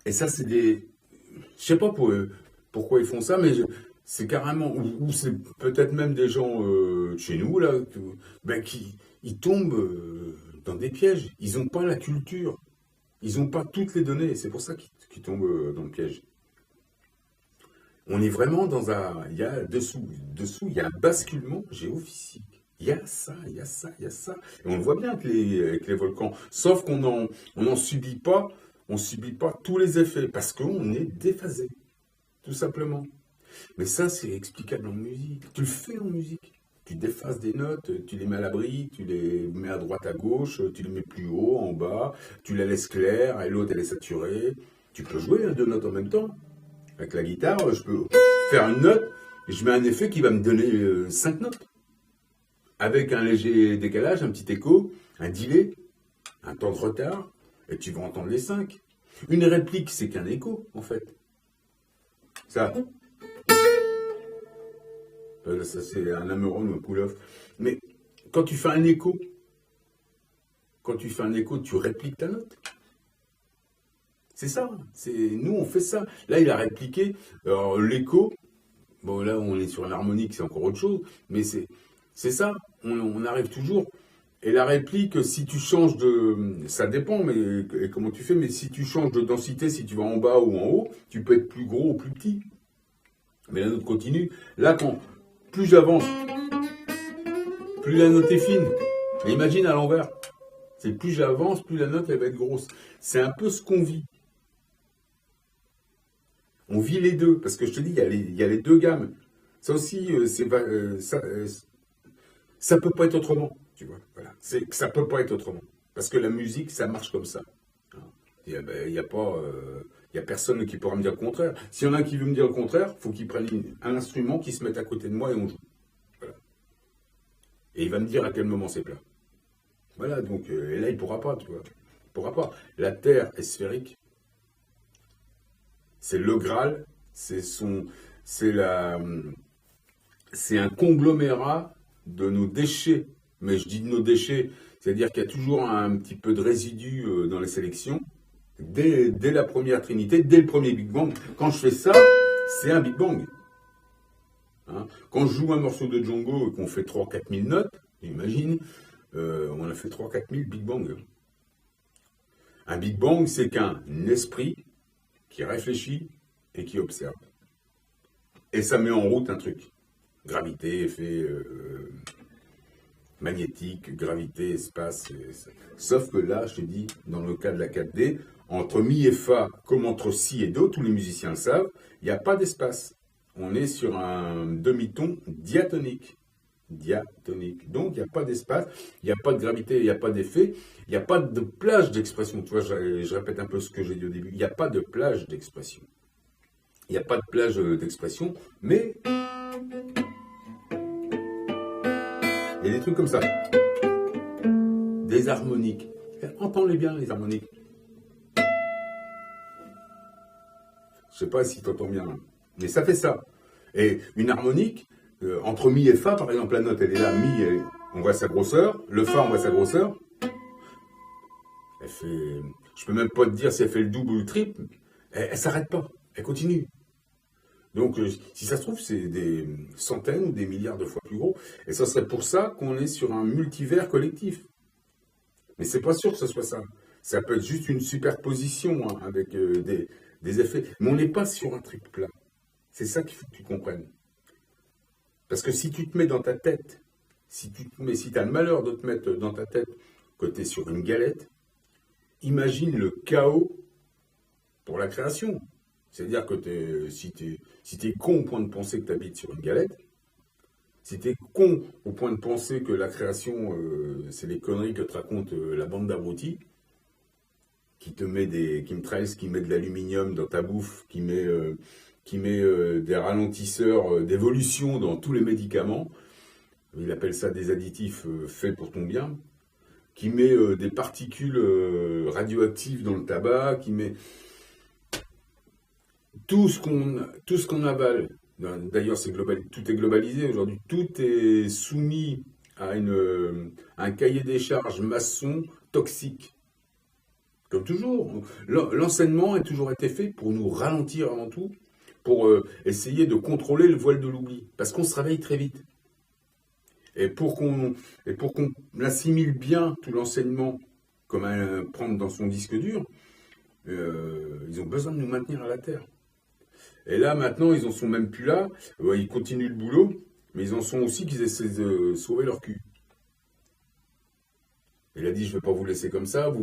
Et ça, c'est des. Je sais pas pourquoi ils font ça, mais c'est carrément. Ou c'est peut-être même des gens de chez nous, là, ben, qui ils tombent dans des pièges. Ils n'ont pas la culture. Ils n'ont pas toutes les données. C'est pour ça qu'ils tombent dans le piège. On est vraiment dans un. Il y a dessous, il y a un basculement géophysique. Il y a ça, il y a ça, il y a ça. Et on le voit bien avec les volcans. Sauf on n'en subit pas, on subit pas tous les effets parce qu'on est déphasé, tout simplement. Mais ça, c'est explicable en musique. Tu le fais en musique. Tu déphases des notes, tu les mets à l'abri, tu les mets à droite, à gauche, tu les mets plus haut, en bas, tu la laisses claire et l'autre elle est saturée. Tu peux jouer deux notes en même temps. Avec la guitare, je peux faire une note et je mets un effet qui va me donner 5 notes. Avec un léger décalage, un petit écho, un delay, un temps de retard, et tu vas entendre les 5. Une réplique, c'est qu'un écho, en fait. Ça, ça c'est un Ameron ou un pull-off. Mais quand tu fais un écho, tu répliques ta note. C'est ça. Nous, on fait ça. Là, il a répliqué. Alors, l'écho, bon, là, on est sur une harmonique, c'est encore autre chose, mais c'est ça. On arrive toujours. Et la réplique, si tu changes de. Ça dépend, mais et comment tu fais, mais si tu changes de densité, si tu vas en bas ou en haut, tu peux être plus gros ou plus petit. Mais la note continue. Là, plus j'avance, plus la note est fine. Et imagine à l'envers. C'est plus j'avance, plus la note elle va être grosse. C'est un peu ce qu'on vit. On vit les deux, parce que je te dis, il y a les deux gammes. Ça aussi, ça peut pas être autrement, tu vois. Voilà. Ça peut pas être autrement. Parce que la musique, ça marche comme ça. Il y a pas, il y a personne qui pourra me dire le contraire. S'il y en a un qui veut me dire le contraire, il faut qu'il prenne un instrument, qui se mette à côté de moi et on joue. Voilà. Et il va me dire à quel moment c'est plat. Voilà, donc, et là, il pourra pas, tu vois. Il pourra pas. La Terre est sphérique. C'est le Graal, c'est un conglomérat de nos déchets. Mais je dis de nos déchets, c'est-à-dire qu'il y a toujours un petit peu de résidus dans les sélections. Dès la première Trinité, dès le premier Big Bang. Quand je fais ça, c'est un Big Bang. Hein. Quand je joue un morceau de Django et qu'on fait 3 4 000 notes, imagine, on a fait 3 4 000 Big Bang. Un Big Bang, c'est qu'un esprit qui réfléchit et qui observe. Et ça met en route un truc. Gravité, effet magnétique, gravité, espace. Sauf que là, je te dis, dans le cas de la 4D, entre Mi et Fa, comme entre Si et Do, tous les musiciens le savent, il n'y a pas d'espace. On est sur un demi-ton diatonique. Diatonique. Donc, il n'y a pas d'espace, il n'y a pas de gravité, il n'y a pas d'effet, il n'y a pas de plage d'expression. Tu vois, je répète un peu ce que j'ai dit au début. Il n'y a pas de plage d'expression. Il n'y a pas de plage d'expression, mais il y a des trucs comme ça. Des harmoniques. Entends-les bien, les harmoniques. Je sais pas si tu entends bien, mais ça fait ça. Et une harmonique, entre Mi et Fa, par exemple, la note, elle est là, Mi, on voit sa grosseur, le Fa, on voit sa grosseur. Elle fait, je peux même pas te dire si elle fait le double ou le triple, elle s'arrête pas, elle continue. Donc, si ça se trouve, c'est des centaines ou des milliards de fois plus gros. Et ça serait pour ça qu'on est sur un multivers collectif. Mais c'est pas sûr que ce soit ça. Ça peut être juste une superposition hein, avec des effets. Mais on n'est pas sur un truc plat. C'est ça qu'il faut que tu comprennes. Parce que si tu te mets dans ta tête, si tu as le malheur de te mettre dans ta tête que tu es sur une galette, imagine le chaos pour la création. C'est-à-dire que si tu es con au point de penser que tu habites sur une galette, si tu es con au point de penser que la création, c'est les conneries que te raconte la bande d'abrutis, qui te met des chemtrails, qui met de l'aluminium dans ta bouffe, qui met des ralentisseurs d'évolution dans tous les médicaments. Il appelle ça des additifs faits pour ton bien. Qui met des particules radioactives dans le tabac, qui met tout ce qu'on avale. D'ailleurs, tout est globalisé aujourd'hui. Tout est soumis à un cahier des charges maçon toxique. Comme toujours, l'enseignement a toujours été fait pour nous ralentir avant tout, pour essayer de contrôler le voile de l'oubli, parce qu'on se réveille très vite. Et pour qu'on assimile bien tout l'enseignement comme prendre dans son disque dur, ils ont besoin de nous maintenir à la terre. Et là, maintenant, ils en sont même plus là. Ils continuent le boulot, mais ils en sont aussi qu'ils essaient de sauver leur cul. Il a dit, je ne vais pas vous laisser comme ça,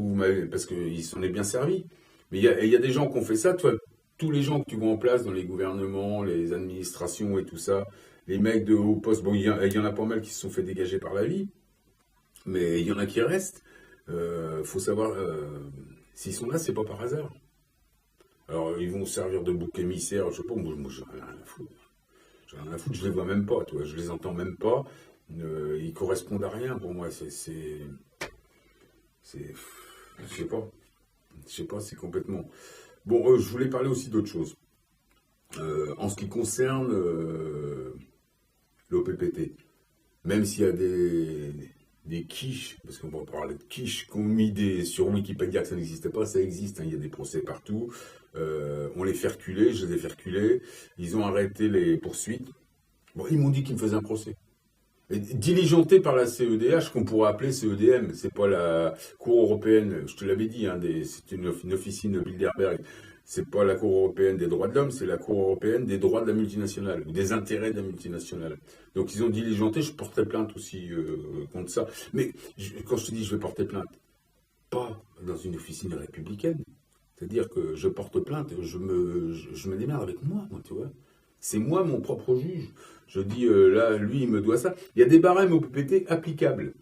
parce qu'il s'en est bien servi. Mais il y a des gens qui ont fait ça. Toi, tous les gens que tu vois en place dans les gouvernements, les administrations et tout ça, les mecs de haut poste, bon, il y en a pas mal qui se sont fait dégager par la vie, mais il y en a qui restent. Faut savoir, s'ils sont là, c'est pas par hasard. Alors, ils vont servir de bouc émissaire, je sais pas, moi j'en ai rien à foutre. J'en ai rien à foutre, je les vois même pas, toi, je les entends même pas. Ils correspondent à rien pour moi, je sais pas, c'est complètement... Bon, je voulais parler aussi d'autre chose. En ce qui concerne l'OPPT, même s'il y a des quiches, parce qu'on va parler de quiches qui ont mis sur Wikipédia que ça n'existait pas, ça existe, hein, il y a des procès partout, on les fait reculer, je les ai fait reculer, ils ont arrêté les poursuites. Bon, ils m'ont dit qu'ils me faisaient un procès. Et diligenté par la CEDH, qu'on pourrait appeler CEDM, c'est pas la Cour européenne, je te l'avais dit, hein, c'est une officine de Bilderberg. C'est pas la Cour européenne des droits de l'homme, c'est la Cour européenne des droits de la multinationale, ou des intérêts de la multinationale. Donc ils ont diligenté, je porterai plainte aussi contre ça. Mais quand je te dis je vais porter plainte, pas dans une officine républicaine. C'est-à-dire que je porte plainte, je me démerde avec moi, tu vois. C'est moi mon propre juge. Je dis, là, lui, il me doit ça. Il y a des barèmes au PPT applicables.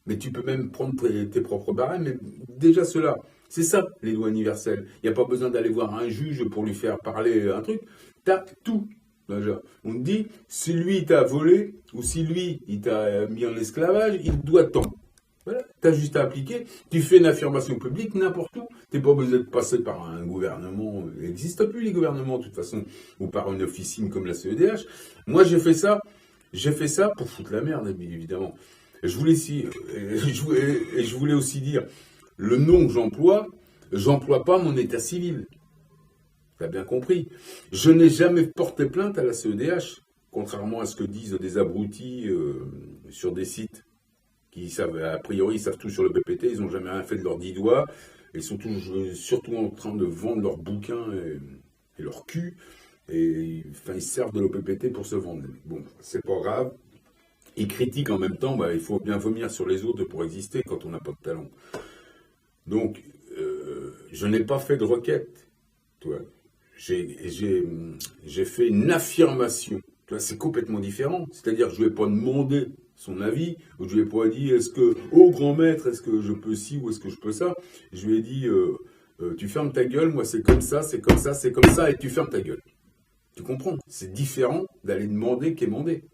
Mais tu peux même prendre tes propres barèmes, mais déjà cela. C'est ça, les lois universelles. Il n'y a pas besoin d'aller voir un juge pour lui faire parler un truc. Tu as tout. Déjà. On te dit, si lui, il t'a volé, ou si lui, il t'a mis en esclavage, il doit tant. Voilà, tu as juste à appliquer. Tu fais une affirmation publique n'importe où. Tu n'es pas besoin de passer par un gouvernement. Il n'existe plus les gouvernements, de toute façon, ou par une officine comme la CEDH. Moi, j'ai fait ça pour foutre la merde, évidemment. Je voulais aussi dire, le nom que j'emploie pas mon état civil. Tu as bien compris. Je n'ai jamais porté plainte à la CEDH, contrairement à ce que disent des abrutis sur des sites qui savent, a priori, ils savent tout sur le PPT, ils n'ont jamais rien fait de leurs 10 doigts, ils sont surtout en train de vendre leurs bouquins et leur cul, et enfin, ils servent de l'OPPT pour se vendre. Bon, c'est pas grave. Ils critiquent en même temps, il faut bien vomir sur les autres pour exister quand on n'a pas de talent. Donc, je n'ai pas fait de requête, tu vois. J'ai fait une affirmation. Tu vois, c'est complètement différent. C'est-à-dire, je ne lui ai pas demandé son avis, ou je lui ai pas dit, grand maître, est-ce que je peux ci ou est-ce que je peux ça. Je lui ai dit, tu fermes ta gueule, moi c'est comme ça, c'est comme ça, c'est comme ça, et tu fermes ta gueule. Tu comprends? C'est différent d'aller demander qu'émander.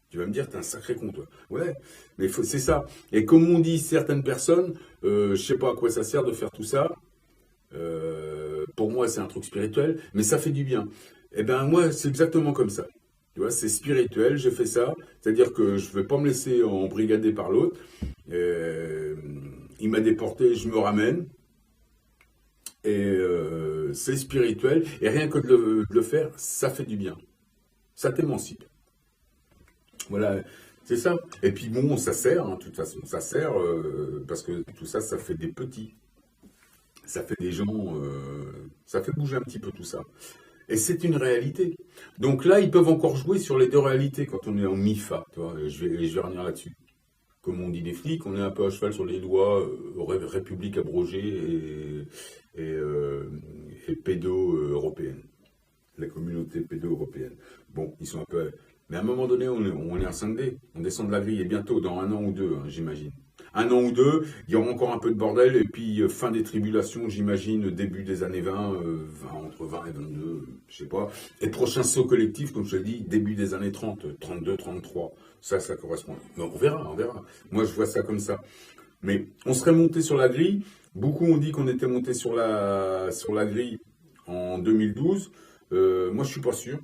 Tu vas me dire, t'es un sacré con, toi. Ouais, mais c'est ça. Et comme on dit certaines personnes, je sais pas à quoi ça sert de faire tout ça. Pour moi, c'est un truc spirituel, mais ça fait du bien. Eh ben, moi, c'est exactement comme ça. Tu vois, c'est spirituel, j'ai fait ça. C'est-à-dire que je ne vais pas me laisser embrigader par l'autre. Il m'a déporté, je me ramène. Et c'est spirituel. Et rien que de le faire, ça fait du bien. Ça t'émancipe. Voilà, c'est ça. Et puis bon, ça sert, hein, de toute façon. Ça sert parce que tout ça, ça fait des petits. Ça fait des gens... ça fait bouger un petit peu tout ça. Et c'est une réalité. Donc là, ils peuvent encore jouer sur les deux réalités quand on est en MIFA. Tu vois, je vais revenir là-dessus. Comme on dit les flics, on est un peu à cheval sur les doigts, République abrogée et pédo-européenne. La communauté pédo-européenne. Bon, ils sont un peu Mais à un moment donné, on est en 5D. On descend de la grille et bientôt, dans un an ou deux, hein, j'imagine. Un an ou deux, il y aura encore un peu de bordel et puis fin des tribulations, j'imagine, début des années 20, 20, entre 20 et 22, je sais pas. Et prochain saut collectif, comme je l'ai dit, début des années 30, 32, 33. Ça correspond. Mais on verra, on verra. Moi, je vois ça comme ça. Mais on serait monté sur la grille. Beaucoup ont dit qu'on était monté sur la grille en 2012. Moi, je suis pas sûr.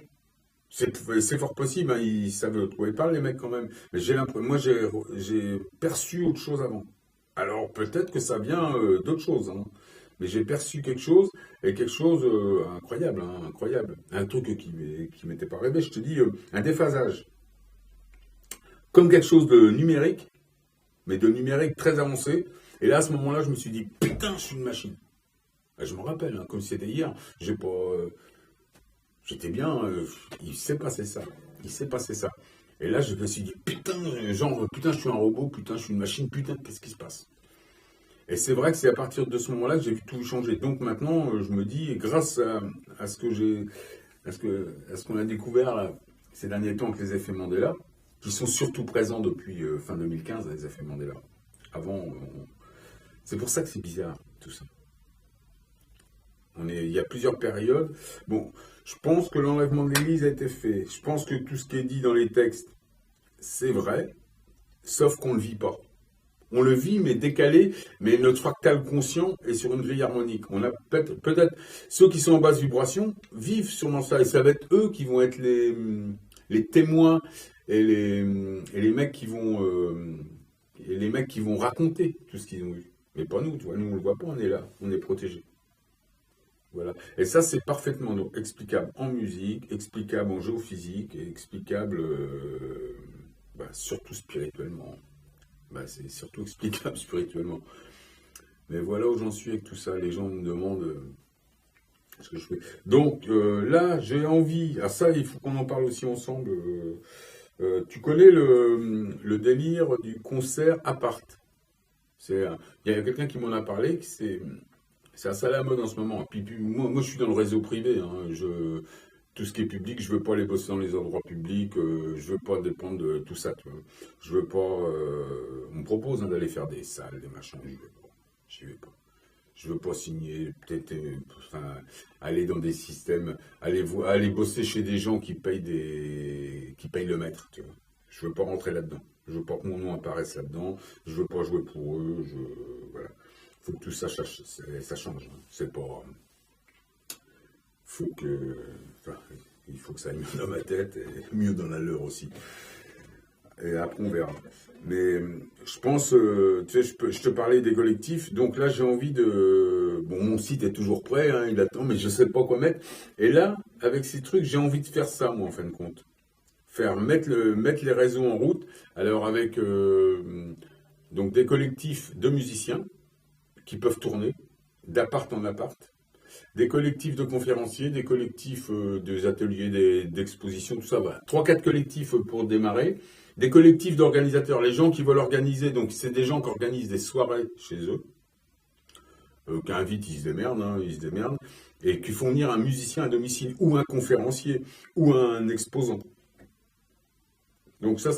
C'est fort possible, hein, ils savent le trouver pas, les mecs, quand même. Mais moi, j'ai perçu autre chose avant. Alors, peut-être que ça vient d'autre chose, hein. Mais j'ai perçu quelque chose, et quelque chose incroyable, hein, incroyable. Un truc qui m'était pas rêvé, je te dis, un déphasage. Comme quelque chose de numérique, mais de numérique très avancé. Et là, à ce moment-là, je me suis dit, putain, je suis une machine. Je me rappelle, hein, comme c'était hier, j'ai pas, j'étais bien, il s'est passé ça. Il s'est passé ça. Et là, je me suis dit, putain, genre, putain, je suis un robot, putain, je suis une machine, putain, qu'est-ce qui se passe? Et c'est vrai que c'est à partir de ce moment-là que j'ai vu tout changer. Donc maintenant, je me dis, grâce à ce que j'ai, à ce qu'on a découvert là, ces derniers temps avec les effets Mandela, qui sont surtout présents depuis fin 2015, les effets Mandela. Avant, c'est pour ça que c'est bizarre, tout ça. Il y a plusieurs périodes. Bon, je pense que l'enlèvement de l'Église a été fait. Je pense que tout ce qui est dit dans les textes, c'est vrai, sauf qu'on ne le vit pas. On le vit, mais décalé, mais notre fractal conscient est sur une grille harmonique. On a peut-être ceux qui sont en basse vibration vivent sûrement ça, et ça va être eux qui vont être les témoins et les mecs qui vont raconter tout ce qu'ils ont vu. Mais pas nous, tu vois, nous on le voit pas, on est là, on est protégés. Voilà. Et ça, c'est parfaitement explicable en musique, explicable en géophysique, et explicable surtout spirituellement. C'est surtout explicable spirituellement. Mais voilà où j'en suis avec tout ça. Les gens me demandent ce que je fais. Donc là, j'ai envie. Ah ça, il faut qu'on en parle aussi ensemble. Tu connais le délire du concert apart. Il y a quelqu'un qui m'en a parlé, c'est assez à la mode en ce moment. Puis moi, je suis dans le réseau privé, hein. Tout ce qui est public, je veux pas aller bosser dans les endroits publics, je veux pas dépendre de tout ça, tu vois. Je veux pas. On me propose, hein, d'aller faire des salles, des machins, j'y vais pas. J'y vais pas. Je veux pas signer, peut-être, enfin, aller dans des systèmes, aller bosser chez des gens qui payent le maître, tu vois. Je veux pas rentrer là-dedans. Je veux pas que mon nom apparaisse là-dedans. Je veux pas jouer pour eux. Voilà. Faut que tout ça, ça change, hein. C'est pas. Faut que. Enfin, il faut que ça aille mieux dans ma tête et mieux dans la leur aussi. Et après, on verra. Mais je pense, tu sais, je te parlais des collectifs. Donc là, j'ai envie de. Bon, mon site est toujours prêt, hein, il attend, mais je ne sais pas quoi mettre. Et là, avec ces trucs, j'ai envie de faire ça, moi, en fin de compte. Mettre les réseaux en route. Alors, avec donc des collectifs de musiciens qui peuvent tourner, d'appart en appart. Des collectifs de conférenciers, des collectifs des ateliers, d'expositions, tout ça. Voilà. 3-4 collectifs pour démarrer. Des collectifs d'organisateurs, les gens qui veulent organiser, donc c'est des gens qui organisent des soirées chez eux, qui invitent, ils se démerdent, hein, ils se démerdent, et qui font venir un musicien à domicile, ou un conférencier, ou un exposant. Donc ça,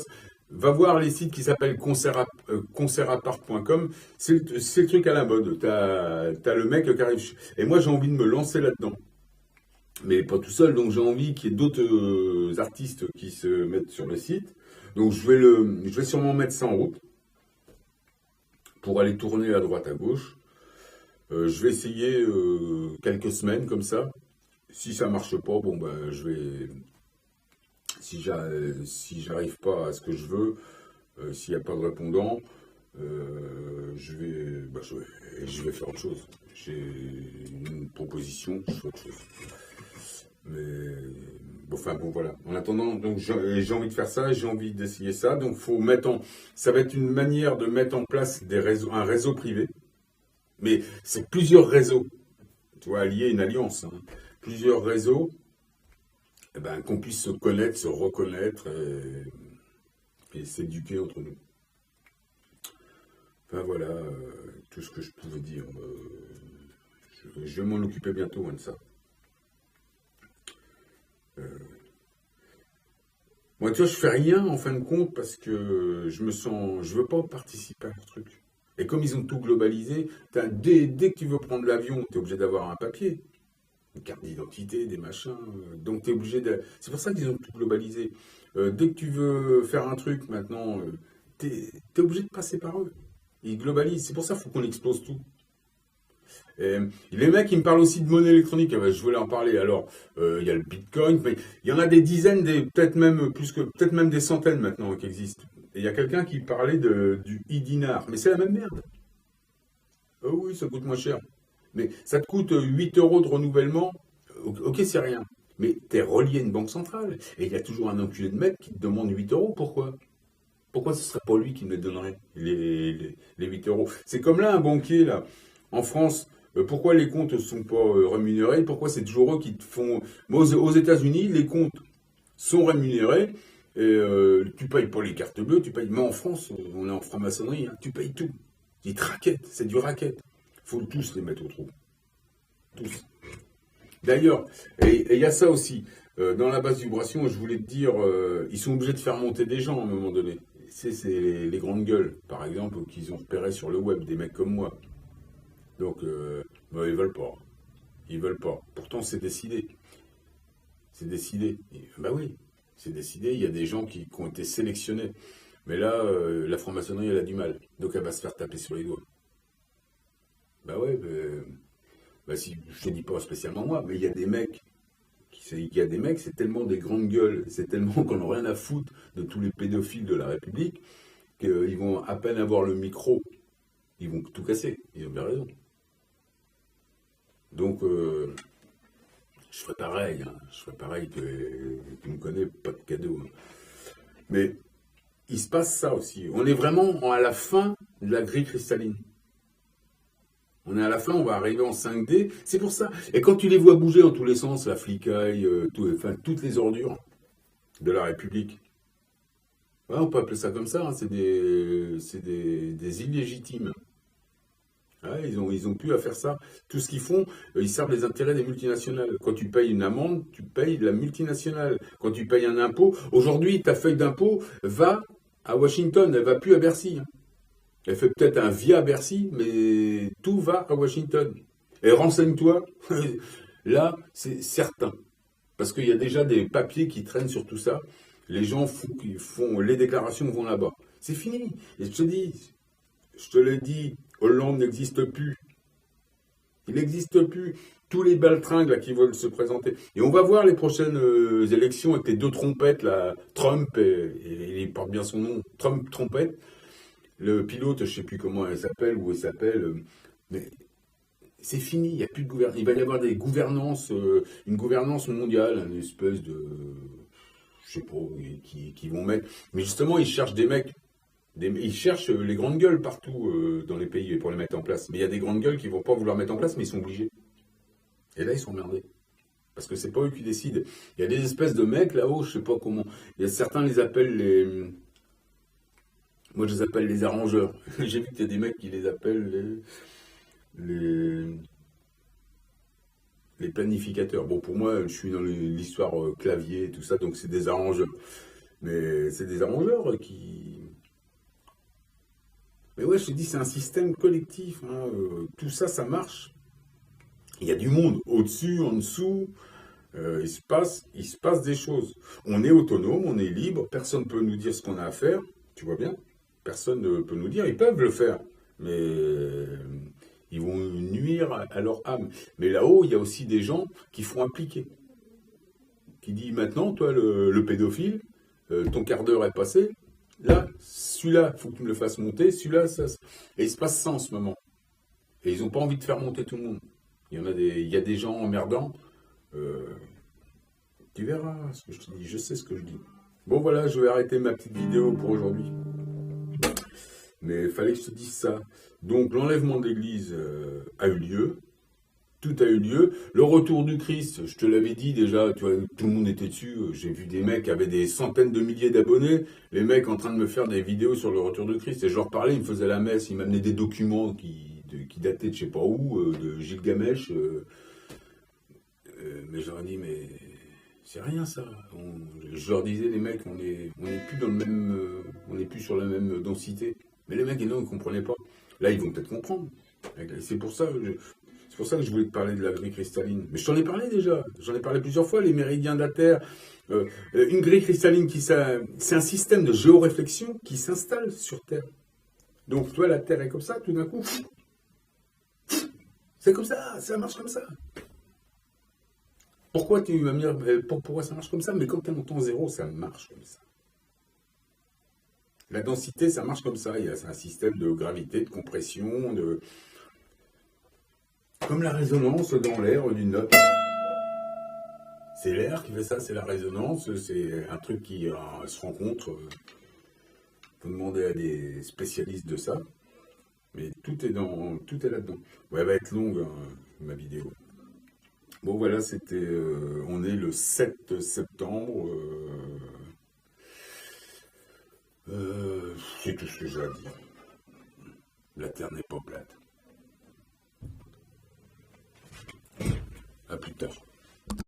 va voir les sites qui s'appellent concertapart.com, c'est le truc à la mode. T'as le mec qui arrive. Et moi, j'ai envie de me lancer là-dedans. Mais pas tout seul, donc j'ai envie qu'il y ait d'autres artistes qui se mettent sur le site. Donc je vais sûrement mettre ça en route pour aller tourner à droite à gauche. Je vais essayer quelques semaines comme ça. Si ça marche pas, bon ben je vais. Si j'arrive pas à ce que je veux, s'il n'y a pas de répondant, je vais faire autre chose. J'ai une proposition, je fais autre chose. Mais bon, enfin bon voilà. En attendant, donc j'ai envie de faire ça, j'ai envie d'essayer ça. Donc ça va être une manière de mettre en place un réseau privé. Mais c'est plusieurs réseaux, tu vois, liés à une alliance, hein. Plusieurs réseaux, eh ben, qu'on puisse se connaître, se reconnaître et s'éduquer entre nous. Enfin voilà, tout ce que je pouvais dire. Je vais m'en occuper bientôt, hein, de ça. Moi, tu vois, je fais rien en fin de compte parce que je veux pas participer à ce truc. Et comme ils ont tout globalisé, dès que tu veux prendre l'avion, tu es obligé d'avoir un papier, une carte d'identité, des machins. Donc, tu es obligé de. C'est pour ça qu'ils ont tout globalisé. Dès que tu veux faire un truc maintenant, tu es obligé de passer par eux. Ils globalisent. C'est pour ça qu'il faut qu'on explose tout. Les mecs, ils me parlent aussi de monnaie électronique. Ah ben, je voulais en parler. Alors, il y a le Bitcoin, mais il y en a des dizaines, peut-être même plus que, peut-être même des centaines maintenant qui existent. Et il y a quelqu'un qui parlait du e-dinar, mais c'est la même merde. Oh oui, ça coûte moins cher. Mais ça te coûte 8 euros de renouvellement. Ok, c'est rien. Mais t'es relié à une banque centrale. Et il y a toujours un enculé de mec qui te demande 8 euros. Pourquoi? Pourquoi ce serait pas lui qui me les donnerait, les 8 euros? C'est comme là, un banquier, là, en France, pourquoi les comptes ne sont pas rémunérés? Pourquoi c'est toujours eux qui te font. Moi, aux États-Unis, les comptes sont rémunérés, et tu payes pas les cartes bleues, tu payes. Mais en France, on est en franc-maçonnerie, hein, tu payes tout. Ils te raquettent, c'est du racket. Faut tous les mettre au trou. Tous. D'ailleurs, et il y a ça aussi. Dans la basse vibration, je voulais te dire, ils sont obligés de faire monter des gens à un moment donné. C'est les grandes gueules, par exemple, qu'ils ont repéré sur le web, des mecs comme moi. Donc, bah, ils veulent pas. Ils veulent pas. Pourtant, c'est décidé. C'est décidé. Bah oui, c'est décidé. Il y a des gens qui ont été sélectionnés. Mais là, la franc-maçonnerie, elle a du mal. Donc, elle va se faire taper sur les doigts. Bah ouais, bah si, je te dis pas spécialement moi, mais il y a des mecs il y a des mecs, c'est tellement des grandes gueules, c'est tellement qu'on n'a rien à foutre de tous les pédophiles de la République, qu'ils vont à peine avoir le micro, ils vont tout casser. Ils ont bien raison. Donc, je ferais pareil, hein. Je ferais pareil que tu me connais, pas de cadeau, hein. Mais il se passe ça aussi. On est vraiment à la fin de la grille cristalline. On est à la fin, on va arriver en 5D. C'est pour ça. Et quand tu les vois bouger en tous les sens, la flicaille, enfin, toutes les ordures de la République, ouais, on peut appeler ça comme ça, hein, des illégitimes. Ouais, ils ont plus à faire ça. Tout ce qu'ils font, ils servent les intérêts des multinationales. Quand tu payes une amende, tu payes la multinationale. Quand tu payes un impôt, aujourd'hui, ta feuille d'impôt va à Washington, elle va plus à Bercy, hein. Elle fait peut-être un via Bercy, mais tout va à Washington. Et renseigne-toi, là, c'est certain. Parce qu'il y a déjà des papiers qui traînent sur tout ça. Les gens qui font les déclarations vont là-bas. C'est fini. Et je te l'ai dit, Hollande n'existe plus. Il n'existe plus. Tous les baltringues là, qui veulent se présenter. Et on va voir les prochaines élections avec les deux trompettes, là, Trump, et il porte bien son nom, Trump trompette. Le pilote, je ne sais plus comment elle s'appelle, où elle s'appelle, mais c'est fini, il n'y a plus de gouvernance. Il va y avoir des gouvernances, une gouvernance mondiale, une espèce de, je sais pas, qui vont mettre. Mais justement, ils cherchent des mecs, ils cherchent les grandes gueules partout dans les pays pour les mettre en place. Mais il y a des grandes gueules qui vont pas vouloir mettre en place, mais ils sont obligés. Et là, ils sont emmerdés. Parce que c'est pas eux qui décident. Il y a des espèces de mecs là-haut, je sais pas comment. Il y a certains les appellent moi, je les appelle les arrangeurs. J'ai vu qu'il y a des mecs qui les appellent les, les planificateurs. Bon, pour moi, je suis dans l'histoire clavier et tout ça, donc c'est des arrangeurs. Mais c'est des arrangeurs qui. Mais ouais, je te dis, c'est un système collectif, hein. Tout ça, ça marche. Il y a du monde au-dessus, en dessous. Il se passe des choses. On est autonome, on est libre. Personne ne peut nous dire ce qu'on a à faire. Tu vois bien? Personne ne peut nous dire. Ils peuvent le faire. Mais ils vont nuire à leur âme. Mais là-haut, il y a aussi des gens qui font appliquer. Qui disent maintenant, toi, le pédophile, ton quart d'heure est passé. Là, celui-là, il faut que tu me le fasses monter. Celui-là, ça. Et il se passe ça en ce moment. Et ils n'ont pas envie de faire monter tout le monde. Il y a des gens emmerdants. Euh, Tu verras ce que je te dis. Je sais ce que je dis. Bon, voilà, je vais arrêter ma petite vidéo pour aujourd'hui. Mais il fallait que je te dise ça. Donc, l'enlèvement de l'église a eu lieu. Tout a eu lieu. Le retour du Christ, je te l'avais dit déjà, tu vois, tout le monde était dessus. J'ai vu des mecs qui avaient des centaines de milliers d'abonnés. Les mecs en train de me faire des vidéos sur le retour du Christ. Et je leur parlais, ils me faisaient la messe. Ils m'amenaient des documents qui dataient de je sais pas où, de Gilgamesh. Mais j'aurais dit, mais C'est rien ça. Je leur disais, les mecs, on est plus dans le même, on n'est plus sur la même densité. Mais les mecs, non, ils ne comprenaient pas. Là, ils vont peut-être comprendre. C'est pour ça que je voulais te parler de la grille cristalline. Mais je t'en ai parlé déjà. J'en ai parlé plusieurs fois, les méridiens de la Terre. Une grille cristalline, c'est un système de géoréflexion qui s'installe sur Terre. Donc, toi, la Terre est comme ça, tout d'un coup. C'est comme ça marche comme ça. Pourquoi tu vas me dire, pourquoi ça marche comme ça? Mais quand tu es en temps zéro, ça marche comme ça. La densité, ça marche comme ça. C'est un système de gravité, de compression, comme la résonance dans l'air d'une note. C'est l'air qui fait ça, c'est la résonance, c'est un truc qui se rencontre. Faut demander à des spécialistes de ça. Mais tout est là-dedans. Ouais, elle va être longue, hein, ma vidéo. Bon, voilà, on est le 7 septembre. C'est tout ce que j'ai à dire. La Terre n'est pas plate. À plus tard.